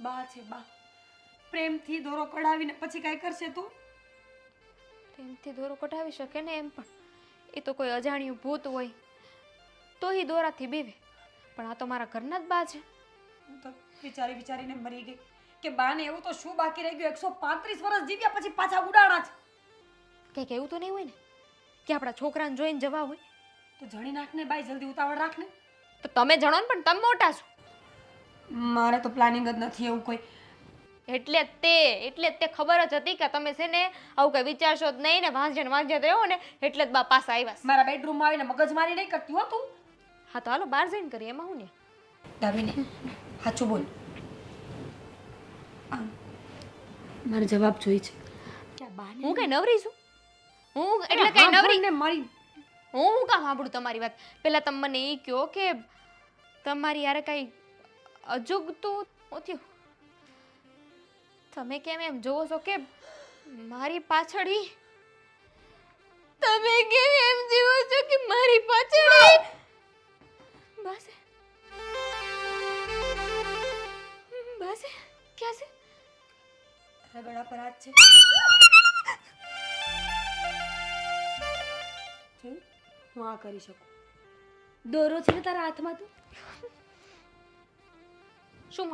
બા છે બા. પ્રેમથી દોરો કઢાવીને પછી કાંઈ કરશે તો? પ્રેમથી દોરો કઢાવી શકે ને એમ, પણ એ તો કોઈ અજાણ્યું ભૂત હોય તો એ દોરાથી બીવે, પણ આ તો મારા ઘરના જ બા છે. હું તો વિચારીને મરી ગઈ કે બાને એવું તો શું બાકી રહી ગયું? 135 વર્ષ જીવ્યા પછી પાછા ઉડાણા છે. કંઈક એવું તો નહીં હોય ને કે આપણા છોકરાને જોઈને જવા હોય? તો જણી નાખને બાઈ, જલ્દી ઉતાવળ રાખને. તો તમે જણો ને, પણ તમે મોટા છો. મારે તો પ્લાનિંગ જ નથી એવું કોઈ. એટલે જ તે ખબર જ હતી કે તમે છે ને આવું કઈ વિચારશો જ નહીં ને વાંજે રહ્યો ને, એટલે જ બા પાછા આવ્યા છે. મારા બેડરૂમમાં આવીને મગજમારી નહીં કરતી હો તું. હા તો હાલો બહાર જઈને કરીએ, એમાં હું ને. દામિની, સાચું બોલ. મારે જવાબ જોઈ છે કે આ બાને હું કઈ નવરી છું? હું એટલે કઈ નવરી ને મારી હું કામ સાંભળું તમારી વાત? પહેલા તમે મને એ કહો કે તમારી યાર કઈ અજુગતું થયું? તમે કેમ એમ જોવો છો કે મારી પાછળ તમે કેમ એમ જોવો છો કે મારી પાછળ બસ ક્યાં છે? તારા ગળા પર હાથ છે. જોયું? હું આ કરી શકું. દોરો છે ને તારા હાથમાં? તું શું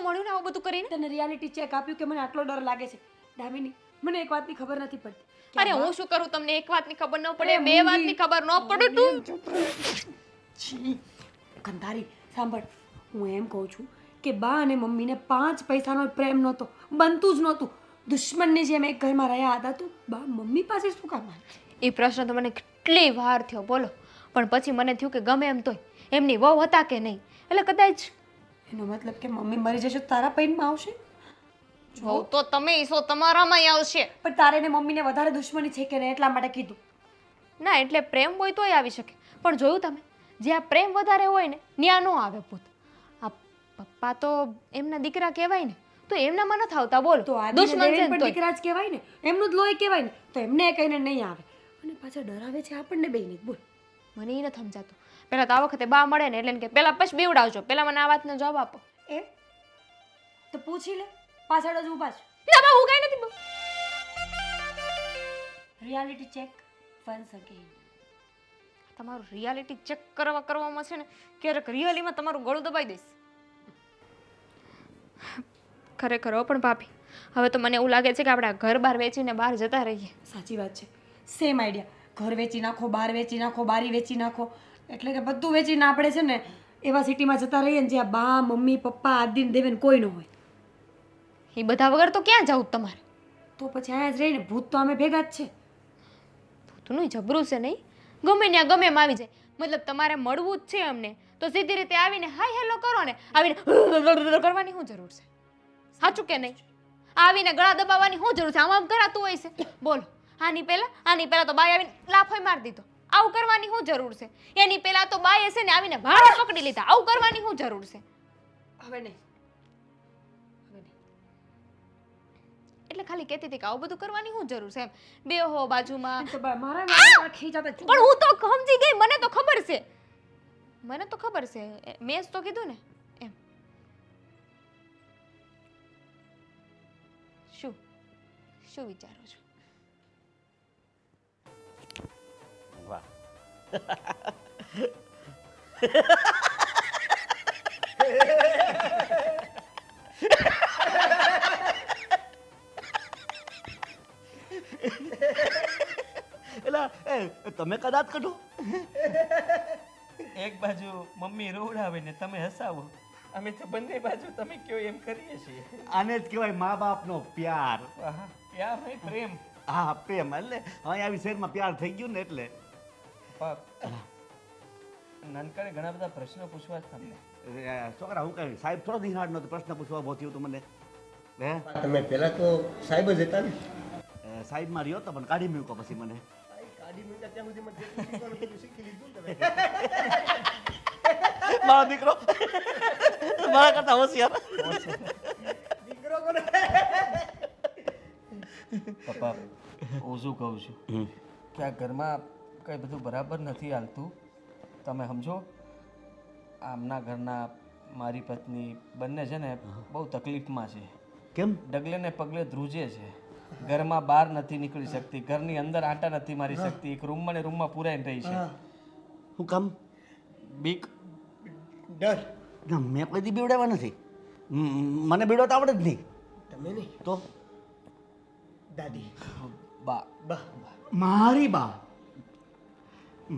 મળ્યું ને આવું બધું કરીને? તને રિયાલિટી ચેક આપ્યું કે મને આટલો ડર લાગે છે? દામિની, મને એક વાતની ખબર નથી પડતી. અરે હું શું કરું? તમને એક વાતની ખબર ન પડે, બે વાતની ખબર ન પડે? તું કંધારી સાંભળ, હું એમ કહું છું કે બા અને મમ્મીને 5 પૈસાનો પ્રેમ નહોતો, બનતું જ નહોતું. દુશ્મનની જેમ એક ઘરમાં રહ્યા હતા. તું બા મમ્મી પાસે શું કામ આવે? એ પ્રશ્ન તો મને કેટલી વાર થયો બોલો, પણ પછી મને થયું કે ગમે એમ તોય એમની વહુ હતા કે નહીં, એટલે કદાચ એનો મતલબ કે મમ્મી મરી જશે તો તારા પૈનમાં આવશે? વહુ તો તમે ઈસો તમારામાં આવશે. પણ તારે ને મમ્મીને વધારે દુશ્મની છે કે નહીં એટલા માટે કીધું. ના એટલે પ્રેમ હોય તોય આવી શકે, પણ જોયું તમે જ્યાં પ્રેમ વધારે હોય ને ત્યાં ન આવે ભૂત. આ પપ્પા તો એમના દીકરા કહેવાય ને, તો એમનામાં નથી આવતા. બોલ તો દુશ્મન છે ને તોય. દીકરા જ કહેવાય ને, એમનું જ લોહી કહેવાય ને, તો એમને કહીને નહીં આવે અને પાછા ડરાવે છે આપણને બેયને. બોલ, મને એ નથી સમજાતું. પહેલા તો આ વખતે બા મળે ને એટલે કે પહેલા પછી બીવડાવજો, પહેલા મને આ વાતનો જવાબ આપો. એ તો પૂછી લે, પાછળ જ ઊભા છે. ના બા હું કાંઈ નથી. Reality check once again. તમારું રિયાલિટી ચેક કરવામાં છે ને ક્યારેક રિયલીમાં તમારું ગળું દબાઈ દઈશ. ખરેખર હો પણ ભાભી, હવે તો મને એવું લાગે છે કે આપણે ઘર બહાર વેચીને બહાર જતા રહીએ. સાચી વાત છે. Same idea. ઘર વેચી નાખો, બહાર વેચી નાખો, બારી વેચી નાખો, એટલે કે બધું વેચીને આપણે છે ને એવા સિટીમાં જતા રહીએ ને જ્યાં બા મમ્મી પપ્પા આદિન દેવેન કોઈ ન હોય. એ બધા વગર તો ક્યાં જવું તમારે? તો પછી અહીંયા જ રહીને ભૂત તો અમે ભેગા જ છે. ભૂતનું જબરું છે નહીં? ગમે ત્યાં ગમે એમ આવી જાય. મતલબ તમારે મળવું જ છે અમને તો સીધી રીતે આવીને હાય હેલો કરો ને, આવીને કરવાની શું જરૂર છે? સાચું કે નહીં? આવીને ગળા દબાવવાની શું જરૂર છે? આમ કરાતું હોય છે? બોલો, આની પહેલા તો બાય આવીને લાફોય મારી દીધો. આવું કરવાની શું જરૂર છે? એની પહેલા તો બાય છે ને આવીને ભાડા પકડી લીધા. આવું કરવાની શું જરૂર છે? હવે નહીં. એટલે ખાલી કહેતી હતી કે આવું બધું કરવાની શું જરૂર છે? એમ બે હો બાજુમાં. તો મારા ખીજાતા પણ હું તો સમજી ગઈ, મને તો ખબર છે. મેં જ તો કીધું ને એમ. શું વિચારો છો? વાહ. તમે કદાચ કાઢો. એક બાજુ મમ્મી રોવડાવે ને તમે હસાવો, અમે તો બંને બાજુ તમે કયો એમ કરીએ છીએ. આને જ કહેવાય મા બાપનો પ્યાર. આહા, પ્યાર નહીં, પ્રેમ. હા પ્રેમ. એટલે હવે આવી શહેરમાં પ્યાર થઈ ગયું ને એટલે. નાનકડે ઘણા બધા પ્રશ્નો પૂછવા જ તમને. છોકરા હું કઈ સાહેબ થોડો નિહાળ નતો પ્રશ્ન પૂછવા બહુ થયું હતું મને. હે તમે પહેલા તો સાહેબ જ હતા ને? સાહેબમાં રહ્યો તો પણ કાઢી મૂક્યો પછી મને. કાઢી મૂક્યા ત્યાં સુધી મને જેટલું શીખવાનું હતું એટલું શીખી લીધું ને તમે. મારો દીકરો મારા કરતા હોશિયાર. દીકરો કોને? પપ્પા, હું શું કહું છું કે આ ઘરમાં કંઈ બધું બરાબર નથી હાલતું. તમે સમજો, આમના ઘરના મારી પત્ની બંને છે ને બહુ તકલીફમાં છે. કેમ? ડગલે ને પગલે ધ્રુજે છે. ઘરમાં બહાર નથી નીકળી શકતી, ઘરની અંદર આંટા નથી મારી શકતી, એક રૂમમાં ને રૂમમાં પૂરાઈને રહી છે. હું કામ? બીક. ડર. ના, મેં કોઈ દી બીવડાવવા નથી. મને બીવડાવતા આવડે જ નહીં. તમે નહીં તો દાદી બા. બા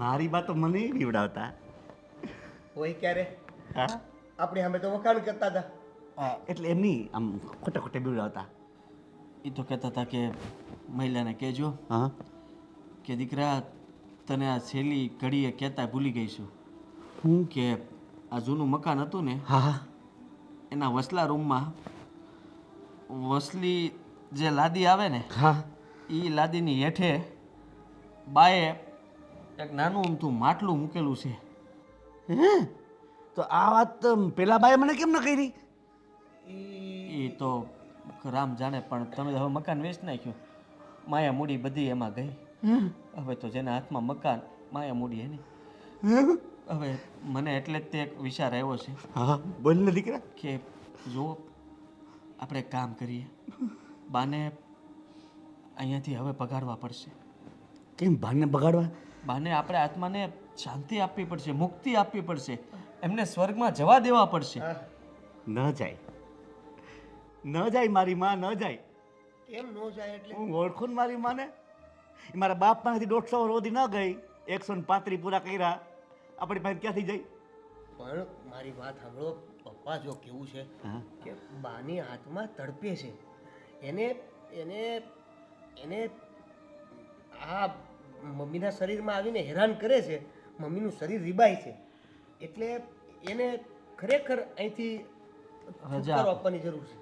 મારી બા તો મને બીવડાવતા. હોય ક્યારે હા, આપણે સામે તો વખાણ કરતા હતા. એટલે એમ નહીં, આમ ખોટા ખોટા બીવડાવતા. એ તો કહેતા હતા કે મહિલાને કહેજો હા, કે દીકરા તને આ છેલ્લી ઘડીએ કહેતા ભૂલી ગઈ છું હું કે આ જૂનું મકાન હતું ને હા હા એના વસલા રૂમમાં વસલી જે લાદી આવે ને હા. એ લાદીની હેઠે બાએ એક નાનું અમથું માટલું મૂકેલું છે. હે? તો આ વાત પેલા બાએ મને કેમ ન કરી? એ તો રામ જાણે, પણ તમે હવે મકાન વેચી નાખ્યું, માયા મૂડી બધી એમાં ગઈ. હવે તો જેના હાથમાં મકાન માયા મૂડી એની. હવે મને એટલે જ તે એક વિચાર આવ્યો છે હા, બોલ ને દીકરા. કે જો આપણે એક કામ કરીએ, બાને અહીંયાથી હવે પગાડવા પડશે. કેમ ભાનને બગાડવા? બાને આપણે આત્માને શાંતિ આપવી પડશે, મુક્તિ આપવી પડશે, એમને સ્વર્ગમાં જવા દેવા પડશે. ન જાય, ન જાય મારી માં, ન જાય. કેમ નો જાય એટલે? હું ઓળખું ને મારી માને. એ મારા બાપ પાસેથી 150 વર્ષ સુધી ન ગઈ, 135 પૂરા કર્યા, આપણી પાસે ક્યાંથી જાય? પણ મારી વાત સાંભળો પપ્પા, જો કેવું છે હા. કે બાની હાથમાં તડપે છે, એને એને એને આ મમ્મીના શરીરમાં આવીને હેરાન કરે છે, મમ્મીનું શરીર રીબાય છે, એટલે એને ખરેખર અહીંથી છુટકારો આપવાની જરૂર છે.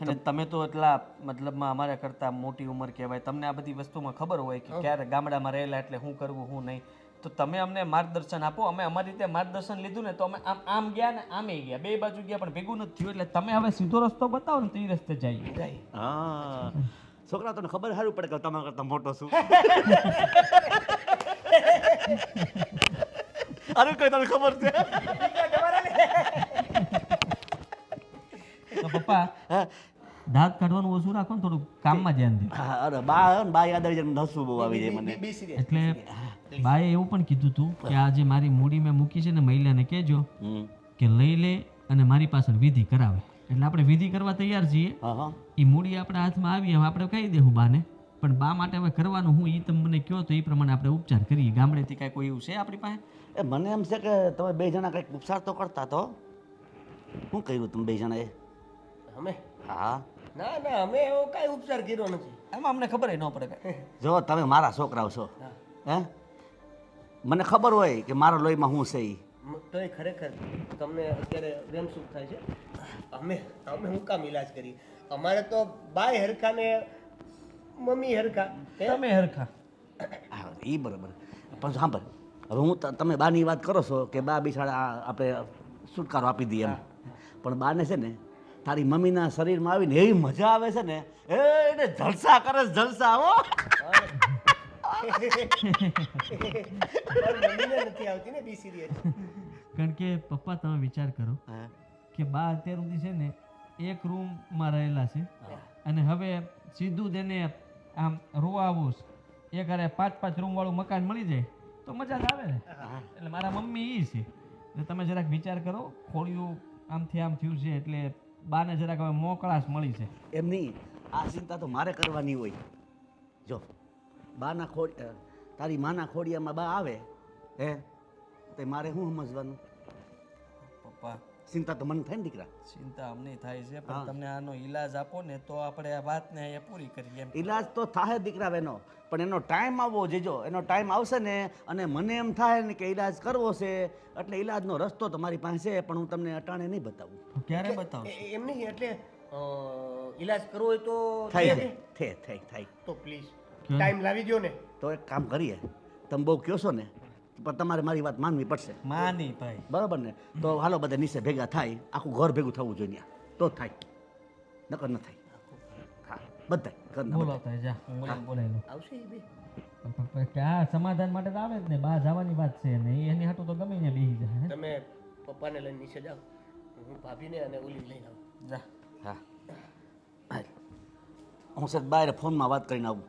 અને તમે તો એટલા મતલબમાં અમારા કરતાં મોટી ઉંમર કહેવાય, તમને આ બધી વસ્તુમાં ખબર હોય કે ક્યારે ગામડામાં રહેલા એટલે શું કરવું શું નહીં, તો તમે અમને માર્ગદર્શન આપો. અમે અમારી રીતે માર્ગદર્શન લીધું ને તો અમે આમ ગયા ને આમે ગયા, બે બાજુ ગયા પણ ભેગું નથી થયું. એટલે તમે હવે સીધો રસ્તો બતાવો ને તો એ રસ્તે જઈએ. હા, છોકરા તને ખબર સારું પડે કે તમારા કરતા મોટો છું. અરે કઈ તને ખબર છે? તો પપ્પા દાંત કાઢવાનું ઓછું રાખો ને, થોડું કામમાં ધ્યાન દે. હા, અરે બા બા યાદ આવી જાય, હસવું બહુ આવી જાય મને. એટલે બાએ એવું પણ કીધું હતું કે આ જે મારી મૂડી મેં મૂકી છે ને, મહિલાને કહેજો કે લઈ લે અને મારી પાછળ વિધિ કરાવે. એટલે આપણે વિધિ કરવા તૈયાર છીએ. હા હા. એ મૂડી આપણા હાથમાં આવી, હવે આપણે કહી દેવું બાને, પણ બા માટે હવે કરવાનું હું એ તમે મને કહો તો એ પ્રમાણે આપણે ઉપચાર કરીએ. ગામડેથી કાંઈ કોઈ એવું છે આપણી પાસે? એ મને એમ છે કે તમે બે જણા કંઈક ઉપચાર તો કરતા. તો શું કર્યું તમે બે જણાએ? અમે હા. ના ના, અમે એવો કાંઈ ઉપચાર કર્યો નથી. એમાં અમને ખબર ન પડે કાંઈ. જો તમે મારા છોકરાઓ છો, હે, મને ખબર હોય કે મારા લોહીમાં શું છે. તોય ખરેખર તમને અત્યારે વેમ સુખ થાય છે. અમે અમે હું કામ ઈલાજ કરી? અમારે તો બાય હરખા ને મમ્મી હરખા. તમે હરખા. હા, એ બરાબર. પણ સાંભળ, હવે હું તમે બાની વાત કરો છો કે બા બિચારા આપણે છુટકારો આપી દઈએ એમ, પણ બાને છે ને તારી મમ્મીના શરીરમાં આવીને એવી મજા આવે છે ને, એને જલસા કરે છે, જલસા. હો, મમ્મીને નથી આવતી ને બી સિરિયસ. કારણ કે પપ્પા તમે વિચાર કરો કે બા અત્યાર સુધી છે ને એક રૂમમાં રહેલા છે, અને હવે સીધું જ એને આમ રોવાવું એક હારે 5-5 રૂમ વાળું મકાન મળી જાય તો મજા જ આવે ને. એટલે મારા મમ્મી એ છે. એટલે તમે જરાક વિચાર કરો, ખોડિયું આમથી આમ થયું છે એટલે બાને જરાક હવે મોકળાશ મળી છે. એમ નહીં, આ ચિંતા તો મારે કરવાની હોય. જો બાના તારી માના ખોડિયામાં બા આવે, હે, તો મારે શું સમજવાનું? પપ્પા ચિંતા તો મને થાય ને દીકરા. ચિંતા અમને થાય છે, પણ તમને આનો ઈલાજ આપો ને તો આપણે આ વાતને અહીંયા પૂરી કરીએ એમ. ઈલાજ તો થાય દીકરા એનો, પણ એનો ટાઈમ આવવો જોઈજો. એનો ટાઈમ આવશે ને અને મને એમ થાય ને કે ઈલાજ કરવો છે, એટલે ઈલાજનો રસ્તો તમારી પાસે છે, પણ હું તમને અટાણે નહીં બતાવું. ક્યારે બતાવશો? એમ નહીં, એટલે ઈલાજ કરવો હોય તો થાય થઈ થાય થાય થાય. તો પ્લીઝ ટાઈમ લાવી દો ને. તો એક કામ કરીએ, તમે બહુ કહો છો ને, પણ તમારે મારી વાત માનવી પડશે. માની ભાઈ. બરાબર ને? તો હાલો બધા નીચે ભેગા થાય, આખું ઘર ભેગું થવું જોઈએ, તો થાય, નકર ન થાય. હા, બધા ઘરના બોલાવતા જા, હું બોલાવી લઉં. આવશે એ બે. આ સમાધાન માટે તો આવે જ ને, બા જવાની વાત છે ને એની હાટું તો ગમે ને બેસી જાય. તમે પપ્પાને લઈને નીચે જાઓ, હું ભાભીને અને ઓલી લઈને આવું. જા. હા. હું સાહેબ બહાર ફોનમાં વાત કરીને આવું.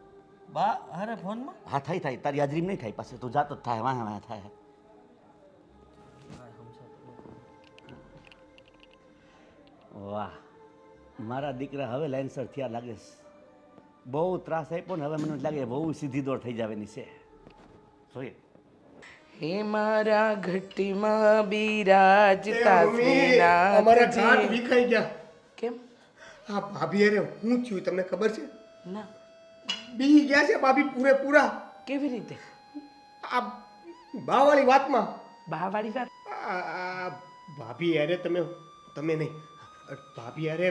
બા અરે ફોનમાં હા થાય તારી હાજરી નહીં થાય પાસે તું જાતો જ થાય વાહ થાય. વાહ મારા દીકરા હવે લાઇનસર થયા લાગે છે. બહુ ત્રાસ આપ્યો ને હવે મને લાગે બહુ સીધી દોડ થઈ જવાની છે. જોઈએ હે મારા ઘટીમાં બિરાજતા અમારા ઘાટ શ્રીનાથજી. વિખાઈ ગયા. કેમ? આ ભાભી અરે હું થયું તમને ખબર છે? ના, બી ગયા છે ભાભી પૂરેપૂરા કેવી રીતે? આ બાવાળી વાતમાં. બાવાળી વાત? આ ભાભી અરે તમે નહીં ભાભી અરે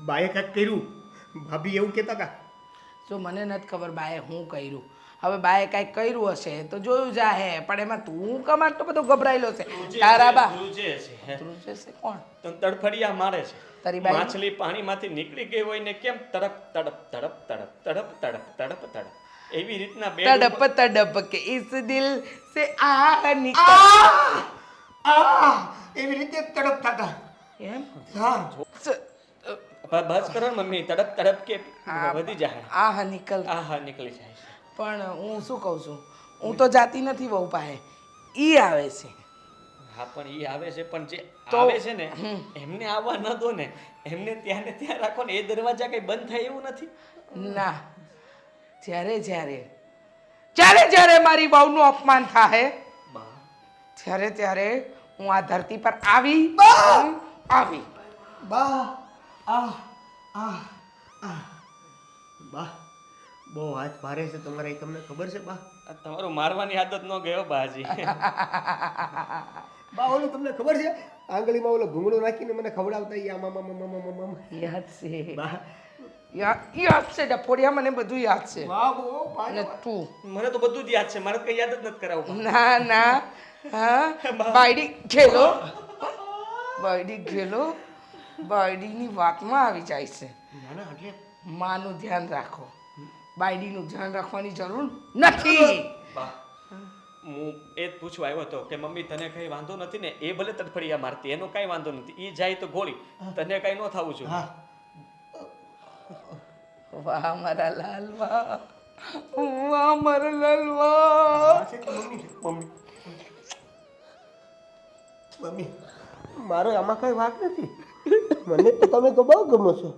બાએ કાંઈક કર્યું. ભાભી એવું કહેતા હતા. જો મને નથી ખબર બાએ હું કર્યું. હવે બાએ કાંઈક કર્યું હશે તો જોયું જાહે, પણ એમાં તું કમાટ તો બધો ગભરાયેલો છે. તારા બા ધ્રુજે છે ધ્રુજે છે કોણ? તો તડફડિયા મારે છે. તારી બાઈ? માછલી પાણીમાંથી નીકળી ગઈ હોય ને કેમ તડપ તડપ તડપ તડપ તડપ તડપ તડપ તડપ એવી રીતના બે તડપ તડપ કે ઇસ દિલ સે આ નિકલ. એવી રીતે તડપતા હતા. એમ? હા બસ કરો ને મમ્મી તડપ તડપ કે વધી જાય. આહ નિકલ. આહા નીકળી જાય છે. પણ હું શું કહું છું, હું તો જાતી નથી વહુ પાસે, ઈ આવે છે. હા પણ ઈ આવે છે પણ જે તો- આવે છે ને એમને આવવા ન દો ને, એમને ત્યાં ને ત્યાં રાખો ને. એ દરવાજા કઈ બંધ થાય એવું નથી. ના, જ્યારે જ્યારે જ્યારે જ્યારે મારી વહુનું અપમાન થાય ત્યારે ત્યારે હું આ ધરતી પર આવી. બા બા બહુ હાથ ભારે છે તમારે એ તમને ખબર છે બા? આ તમારું મારવાની આદત ન ગયો બાજી. બા ઓલું તમને ખબર છે આંગળીમાં ઓલો ભૂંગળો નાખીને મને ખવડાવતા ઈ આમ આમ આમ આમ આમ આમ આમ. યાદ છે, બા યાદ છે ડફોડિયા, મને બધું યાદ છે. વાહ બહુ અને તું મને તો બધું જ યાદ છે, મારે કઈ યાદ જ નથી કરાવવું. ના ના, હા બાયડી ખેલો, બાયડી ખેલો, બાયડીની વાતમાં આવી જાય છે. ના ના એટલે માનું ધ્યાન રાખો, બાયડીનું ધ્યાન રાખવાની જરૂર નથી. બા હું એ જ પૂછવા આવ્યો હતો કે મમ્મી તને કઈ વાંધો નથી ને? એ ભલે તડફડિયા મારતી, એનો કઈ વાંધો નથી. ઈ જાય તો ગોળી, તને કઈ ન થવું જોઈએ. હા વાહ મારા લાલ, વાહ વાહ મારા લાલ, વાહ. આ છે કે મમ્મી છે? મમ્મી મારો આમાં કઈ વાંક નથી. મને તો તમે તો બહુ ગમો છો.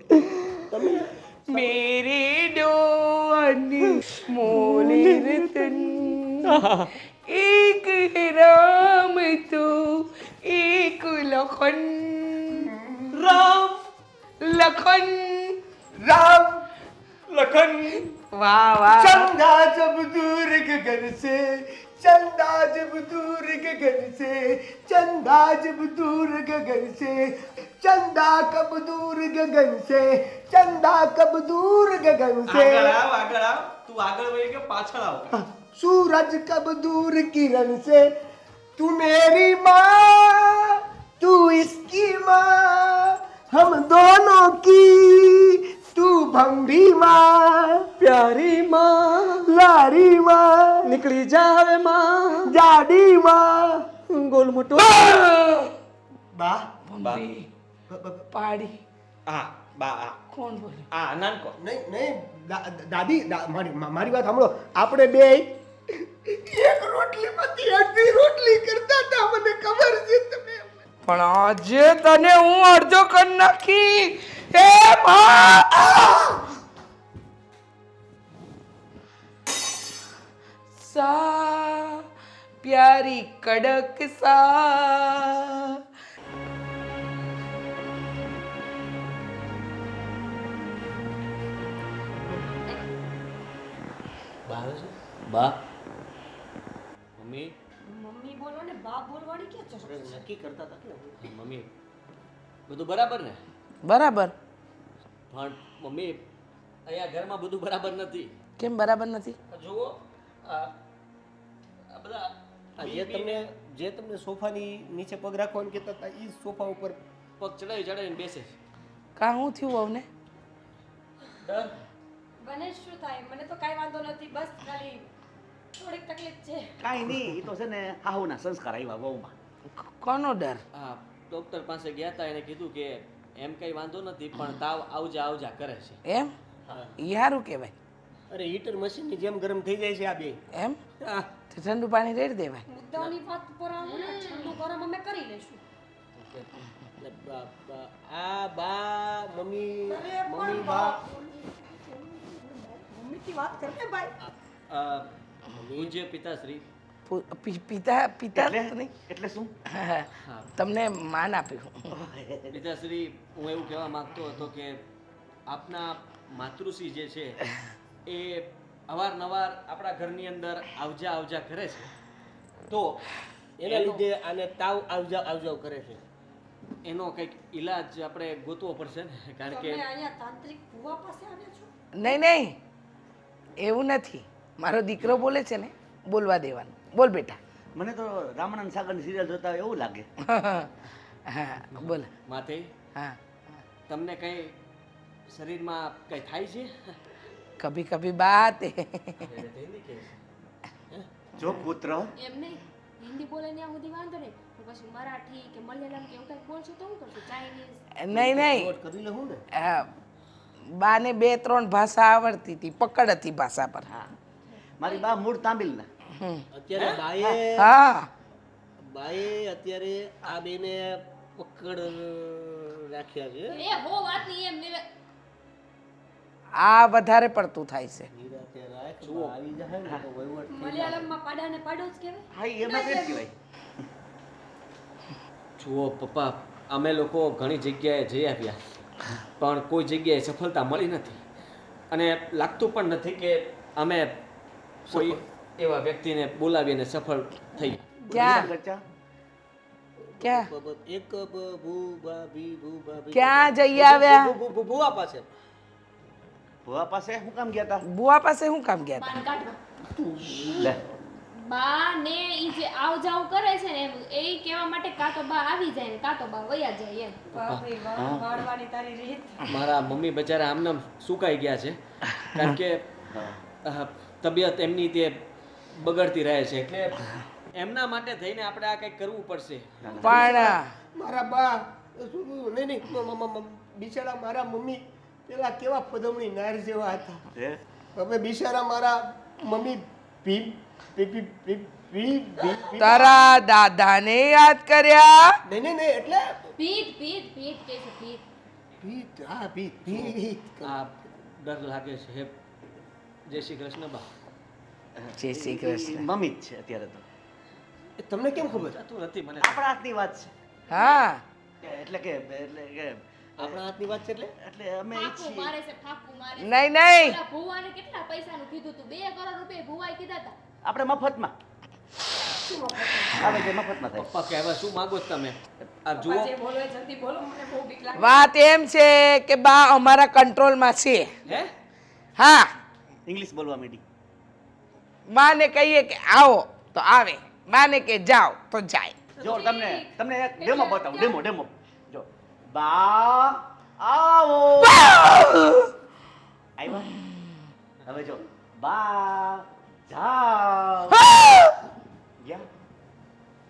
તમે मेरे डोअनी मोले रतन एक है राम तो एक लखन. રામ लखन રામ લખન वाह वाह. चंदा जब दूर गगन से, चंदा जब दूर गगन से, चंदा जब दूर गगन से, चंदा कब दूर गगन से, चंदा कब दूर गगन से, આગળ આવ. તું આગળ વહી ગયો, પાછળ આવ. सूरज कब दूर किरण से, तू मेरी माँ तू इसकी माँ, हम दोनों की तू भंगी माँ, પ્યારી માં लारी माँ, નીકળી જાવે માં जाडी माँ. ગોલ મોટો. બા મમ્મી પાડી. હા બા આ કોણ બોલે? આ નાનકો. નહીં નહીં દાદી મારી વાત સાંભળો. આપણે બે એક રોટલીમાંથી અડધી રોટલી કરતા હતા. મને ખબર છે તમે. પણ આજે તને હું અડધો કરી નાખી. હે માં! सा प्यारी कड़क सा. બા મમ્મી મમ્મી બોલો ને બા બોલવાની ક્યાં જરૂર છે? નક્કી કરતા હતા કે મમ્મી બધું બરાબર ને? બરાબર. પણ મમ્મી અહીંયા ઘરમાં બધું બરાબર નથી. કેમ બરાબર નથી? જુઓ આ આ બધા આ જે તમને સોફાની નીચે પગ રાખવાનું કહેતા હતા એ સોફા ઉપર પગ ચડાવી ચડાવીને બેસે છે. કાં હું થયું વહુને? ડર બને શું થાય? મને તો કાંઈ વાંધો નથી, બસ ખાલી થોડીક તકલીફ છે. કાંઈ નહીં, એ તો છે ને આહુના સંસ્કાર આવ્યા બહુમાં. કોનો ડર? આ ડૉક્ટર પાસે ગયા હતા, એને કીધું કે એમ કંઈ વાંધો નથી પણ તાવ આવજા આવજા કરે છે. એમ? ઈ સારું કહેવાય. અરે હીટર મશીનની જેમ ગરમ થઈ જાય છે આ બે. એમ હા. તો ઠંડુ પાણી રેડી દેવાય. મુદ્દાની વાત પર આવો ને ઠંડુ ગરમ અમે કરી લેશું. આ બા મમ્મી મમ્મી બા મમ્મીથી વાત કરને ભાઈ. પૂજ્ય પિતાશ્રી, પિતા પિતા એટલે નહીં. એટલે શું? તમને માન આપ્યું. પિતાશ્રી, હું એવું કહેવા માંગતો હતો કે આપના માતૃશ્રી જે છે એ અવારનવાર આપણા ઘરની અંદર આવજા કરે છે, તો એના લીધે આને તાવ આવજાવ કરે છે. એનો કંઈક ઈલાજ આપણે ગોતવો પડશે ને, કારણ કે તમે અહીંયા તાંત્રિક ભુવા પાસે આવ્યા છો? નહીં નહીં એવું નથી. મારો દીકરો બોલે છે ને, બોલવા દેવાનું. બોલ બેટા. મને તો રામાનંદ સાગરની સિરિયલ જોતા હોય એવું લાગે. હા બોલ. માથે હા તમને કંઈ શરીરમાં કંઈ થાય છે? કભી કભી બાત હે. જો પુત્ર એમ નહીં, હિન્દી બોલે ત્યાં સુધી વાંધો નહીં, પણ પછી મરાઠી કે મલયાલમ કે એવું કંઈક બોલશો તો હું કરશું? ચાઇનીઝ? નહીં નહીં નોટ કરી લઉં ને. બાને 2-3 ભાષા આવડતી હતી, પકડ હતી ભાષા પર. હા, મારી બા મૂળ તામિલના. અત્યારે હા બાએ અત્યારે આ બેને પકડ રાખ્યા છે. એ હો વાત નહીં એમ નહીં. આ વધારે પડતું થાય છે. નિરાતે રાખ, બા આવી જાય ને તો વહીવટ થઈ જાય. મલયાલમમાં પાડાને પાડો જ કહેવાય. હા એમાં જ કહેવાય. જુઓ પપ્પા, અમે લોકો ઘણી જગ્યાએ જઈ આવ્યા, પણ કોઈ જગ્યાએ સફળતા મળી નથી, અને લાગતું પણ નથી કે અમે કોઈ એવા વ્યક્તિને બોલાવીને સફળ થઈ. ક્યાં ખર્ચા ક્યાં એક ભૂ બા ભી ભૂ બા ભી. ક્યાં જઈ આવ્યા? ભૂવા પાસે. ભુવા પાસે શું કામ ગયા તા? બુઆ પાસે શું કામ ગયા હતા? બાને કાઢવા. લે બા ને ઈ જે આવ જાવ કરે છે ને એમ એ કહેવા માટે કાં તો બા આવી જાય ને કાં તો બા વયા જાય એમ. બાપરે વાહ, વાળવાની તારી રીત. મારા મમ્મી બચારા આમનામ સુકાઈ ગયા છે, કારણ કે તબિયત એમની તે બગડતી રહે છે, એટલે એમના માટે થઈને આપણે આ કંઈક કરવું પડશે. પણ મારા બા નહીં બિચારા મારા મમ્મી પેલા કેવા પદમણી નાર જેવા હતા. હે? હવે બિચારા મારા મમ્મી ભી ભી ભી ભી ભી ભી તારા દાદાને યાદ કર્યા? નહીં એટલે પીઠ પીઠ પીઠ કે છે પીઠ. ભીત હા ભીત ભીત. આ ડર લાગે છે. જય શ્રી કૃષ્ણ બા. જય શ્રી કૃષ્ણ. મમ્મી જ છે અત્યારે તો. તમને કેમ ખબર? થતું નથી મને. આપણા હાથની વાત છે. હા એટલે કે આપણા હાથની વાત છે એટલે અમે ફાંકું ઈચ્છીએ. મારે છે ફાંકું મારે છે. નહીં નહીં પેલા ભુવાને કેટલા પૈસાનું કીધું તું? 2 કરોડ રૂપિયા ભુવાએ કીધા હતા. આપણે મફતમાં આવે છે, મફતમાં થાય. પપ્પા કહેવા શું માંગો છો તમે? આ જુઓ, જે બોલો એ જલ્દી બોલો, મને બહુ બીક લાગે. વાત એમ છે કે બા અમારા કંટ્રોલમાં છે. હે હા ઇંગ્લિશ બોલવા માંડી. બાને કહીએ કે આવો તો આવે, બાને કે જાઓ તો જાય. જો તમને એક ડેમો બતાવું. ડેમો જો. બા આવો. આવ્યા? હવે જો. બા જાઓ. ગયા?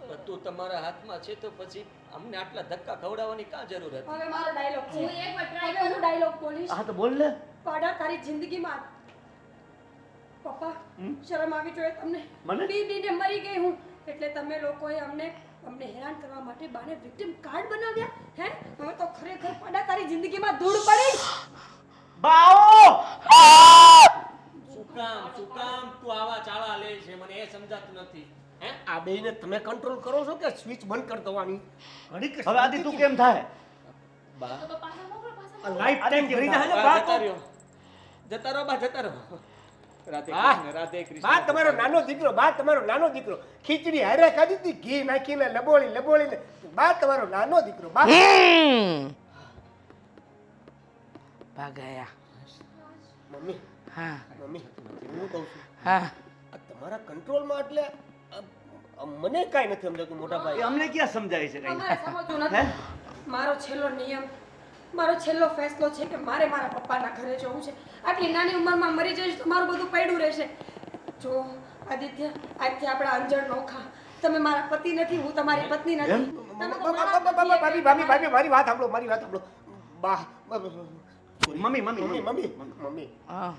બધું તમારા હાથમાં છે, તો પછી અમને આટલા ધક્કા ખવડાવવાની કાં જરૂર હતી? હવે મારો ડાયલોગ છે. હું એકવાર try હવે હું ડાયલોગ બોલીશ. હા તો બોલ ને. પાડા તારી જિંદગીમાં પપ્પા શરમ આવી જોઈએ તમને? મને? દીદીને મરી ગઈ હું એટલે તમે લોકોએ અમને હેરાન કરવા માટે બાને વિક્ટિમ કાર્ડ બનાવ્યા. હે હવે તો ખરેખર પાડા તારી જિંદગીમાં ધૂળ પડી. બાઓ. શું કામ તું આવા ચાળા લે છે? મને એ સમજાતું નથી. હે આ બેને તમે કંટ્રોલ કરો છો કે સ્વિચ બંધ કરી દેવાની? ઘડીક હવે આદિ તું કેમ થાય? બા તો પાછા મોકલો પાછા. આ લાઈફ ટાઈમ ભરી જાય ને બા, બા. જતા રહ્યો. જતા રહો બા, જતા રહો. રાધે હા. કૃષ્ણ, રાધે કૃષ્ણ. બા તમારો નાનો દીકરો ખીચડી હારે ખાધી હતી, ઘી નાખીને લબોળીને. બા તમારો નાનો દીકરો. બા બા ગયા. મમ્મી હા હું કહું છું હા આ તમારા કંટ્રોલમાં એટલે મને કાંઈ નથી સમજાતું મોટા એ ભાઈ. અમને ક્યાં સમજાય છે કઈ? અમારે સમજવું નથી. મારો છેલ્લો નિયમ, મારો છેલ્લો ફેસલો છે કે મારે મારા પપ્પાના ઘરે જવું છે. આટલી નાની ઉંમરમાં મરી જઈશ તો મારું બધું પડ્યું રહેશે. જો આદિત્ય, આજથી આપણા અંજણ નોખા. તમે મારા પતિ નથી, હું તમારી પત્ની નથી. તમે તો મારા પતિ ભાભી મારી વાત સાંભળો. બા mummy mummy mummy mummy mummy mummy હા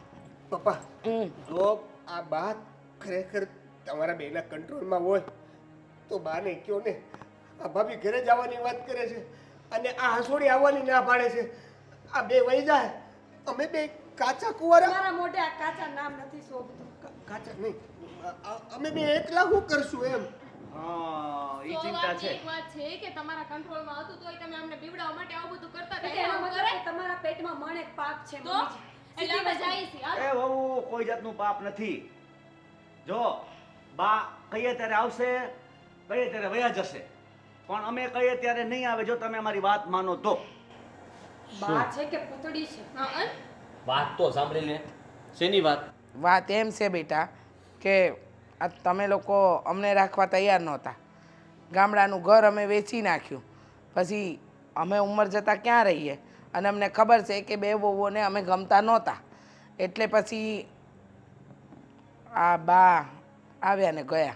પપ્પા હમ. જો આ વાત ખરેખર તમારા બેના કંટ્રોલમાં હોય તો બાને કયો ને આ ભાભી ઘરે જવાની વાત કરે છે અને આ હસોડી આવવાની ના પાડે છે આ બે વહી જાય અમે બે કાચા કુંવારા મારા મોઢે આ કાચા નામ નથી શોભતું. કાચા નહીં અમે બે એકલા શું કરશું એમ હા ઈ તો ચિંતા વાત છે એક વાત છે કે તમારા કંટ્રોલમાં હતું તોય તમે અમને બીવડાવવા માટે આવું બધું કરતા એટલે હતા એનો એમ મતલબ કરે કે તમારા પેટમાં મણેક પાપ છે તો મમ્મીજી. એટલે અમે જઈએ છીએ હાલો. એ વહુ કોઈ જાતનું પાપ નથી જો બા કહીએ ત્યારે આવશે કહીએ ત્યારે વયા જશે પણ અમે કહીએ ત્યારે નહીં આવે જો તમે અમારી વાત માનો તો બા છે કે પૂતળી છે? હા, અન? વાત તો સાંભળી લે. શેની વાત? વાત એમ છે બેટા કે આ તમે લોકો અમને રાખવા તૈયાર નહોતા. ગામડાનું ઘર અમે વેચી નાખ્યું. પછી અમે ઉંમર જતાં ક્યાં રહીએ અને અમને ખબર છે કે બે વહુઓને અમે ગમતા નહોતા. એટલે પછી આ બા આવ્યા ને ગયા.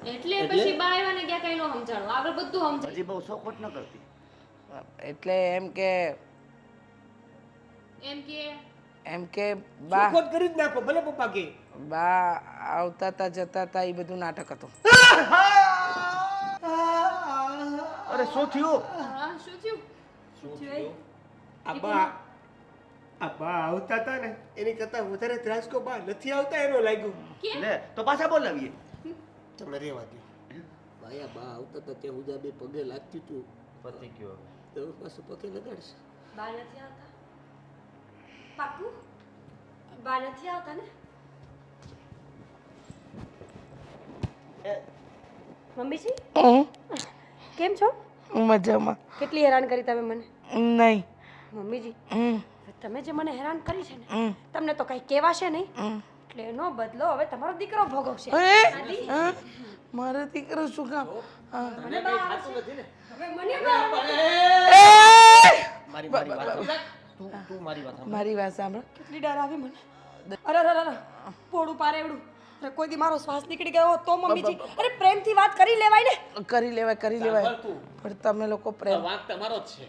એટલે પછી બા આવ્યા ને ગયા કઈ નો સમજાણું આગળ બધું સમજાય હજી બહુ શોખોટ ન કરતી એટલે એમ કે બા ખોટ કરી જ નાખો ભલે પપ્પા કે બા આવતા તા જતા તા એ બધું નાટક હતું. અરે શું થયું હા શું થયું આ બા આવતા હતા ને એની કરતા વધારે ત્રાસકો બા નથી આવતા એનો લાગ્યું લે તો પાછા બોલાવીએ તમે રેવા દો ભાયા બા આવતા હતા ત્યાં હું બે પગે લાગતી તું પતી ગયો. તો પાછું પગે લગાડશે બા નથી આવતા? પાક્કું? બા નથી આવતા ને? મમ્મીજી કેમ છો? મજામાં કેટલી હેરાન કરી તમે મને? નહીં. મમ્મીજી હમ, તમે જે મને હેરાન કરી છે ને હમ, તમને તો કઈ કહેવાશે નહીં હમ. એટલે એનો બદલો હવે તમારો દીકરો ભોગવશે. હા? મારો દીકરો શું કામ? હા. મને બા આવશે. હવે મને બા આવશે. મારી મારી વાત તું મારી વાત સાંભળ. મારી વાત સાંભળો. કેટલી ડર આવી મને. અરે અરે અરે પોડું પારે એવડું. અરે કોઈ દી મારો શ્વાસ નીકળી ગયો હોત તો મમ્મીજી અરે પ્રેમથી વાત કરી લેવાય ને. કરી લેવાય પણ તમે લોકો પ્રેમ વાંક તમારો જ છે.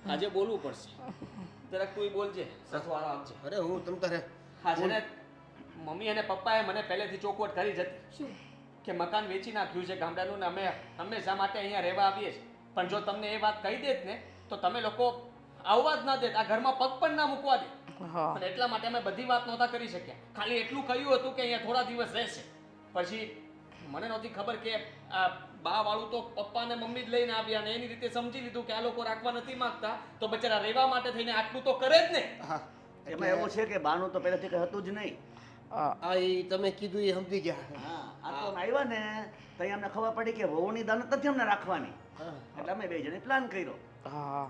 આજે બોલવું પડશે. જરાક તું બોલજે. સસવાળો આપજે. અરે હું તમ તારે આજે ને મમ્મી અને પપ્પાએ મને પહેલેથી ચોખવટ કરી જ હતી કે મકાન વેચી નાખ્યું છે ગામડાનું ને અમે હંમેશા માટે અહીંયા રહેવા આવીએ છીએ. પણ જો તમને એ વાત કહી દેત ને તો તમે લોકો આવવા જ ના દેત, આ ઘરમાં પગ પણ ના મૂકવા દે. હા અને એટલા માટે અમે બધી વાત નહોતા કરી શક્યા. ખાલી એટલું કહ્યું હતું કે અહીંયા થોડા દિવસ રહેશે. પછી મને નહોતી ખબર કે આ બા વાળું તો પપ્પા ને મમ્મી જ લઈને આવ્યા ને એની રીતે સમજી લીધું કે આ લોકો રાખવા નથી માંગતા તો બચારા રહેવા માટે થઈને આટલું તો કરે જ ને. એમાં એવું છે કે બાનું તો પહેલાથી કઈ હતું જ નહીં આ ઈ તમે કીધું એ સમજી ગયા હા આ તો અમે આવ્યા ને તો અમને ખબર પડી કે વહુની દાનત નથી અમને રાખવાની એટલે અમે બે જણે પ્લાન કર્યો હા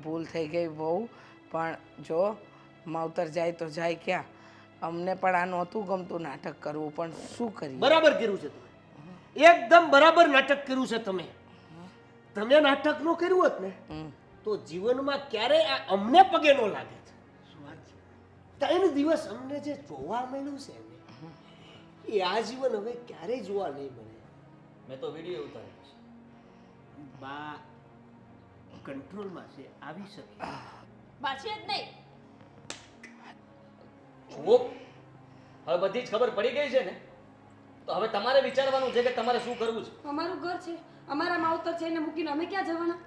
ભૂલ થઈ ગઈ બહુ. પણ જો માવતર જાય તો જાય ક્યાં? અમને પણ આ નહોતું ગમતું નાટક કરવું પણ શું કરીએ? બરાબર કર્યું છે તમે એકદમ બરાબર નાટક કર્યું છે તમે નાટક નો કર્યું હોત ને હમ. તો જીવનમાં ક્યારેય આ અમને પગે નો લાગે છે. ત્રણ દિવસ અમને જે જોવા મળ્યું છે ને એ આ જીવન હવે ક્યારેય જોવા નહીં મળે. મેં તો વિડીયો ઉતાર્યો છે. બા કંટ્રોલમાં છે આવી શકે પાછી જ નહીં જુઓ હવે બધી જ ખબર પડી ગઈ છે ને તો હવે તમારે વિચારવાનું છે કે તમારે શું કરવું છે. અમારું ઘર છે અમારા માવતર છે એને મૂકીને અમે ક્યાં જવાના?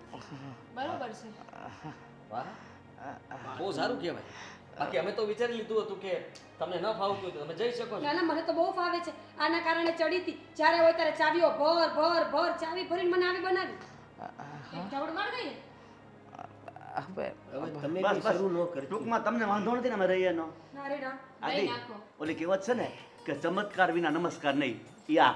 બરોબર છે વાહ બહુ સારું કહેવાય. બાકી અમે તો વિચારી લીધું હતું કે તમને ન ફાવતું હોય તો તમે જઈ શકો છો. ના ના મને તો બહુ ફાવે છે. આના કારણે ચડી હતી જ્યારે હોય ત્યારે ચાવીઓ ભર ભર ભર ચાવી ભરીને મને આવી બનાવી. એક ઝાવડ માર ગઈ ને હવે હવે તમે બસ બી બસ શરૂ ન કરજો ટૂંકમાં તમને વાંધો નથી ને અમે રહીએ નો ના રે ના. આદિ નાખો. ઓલી કહેવત છે ને કે ચમત્કાર વિના નમસ્કાર નહીં યા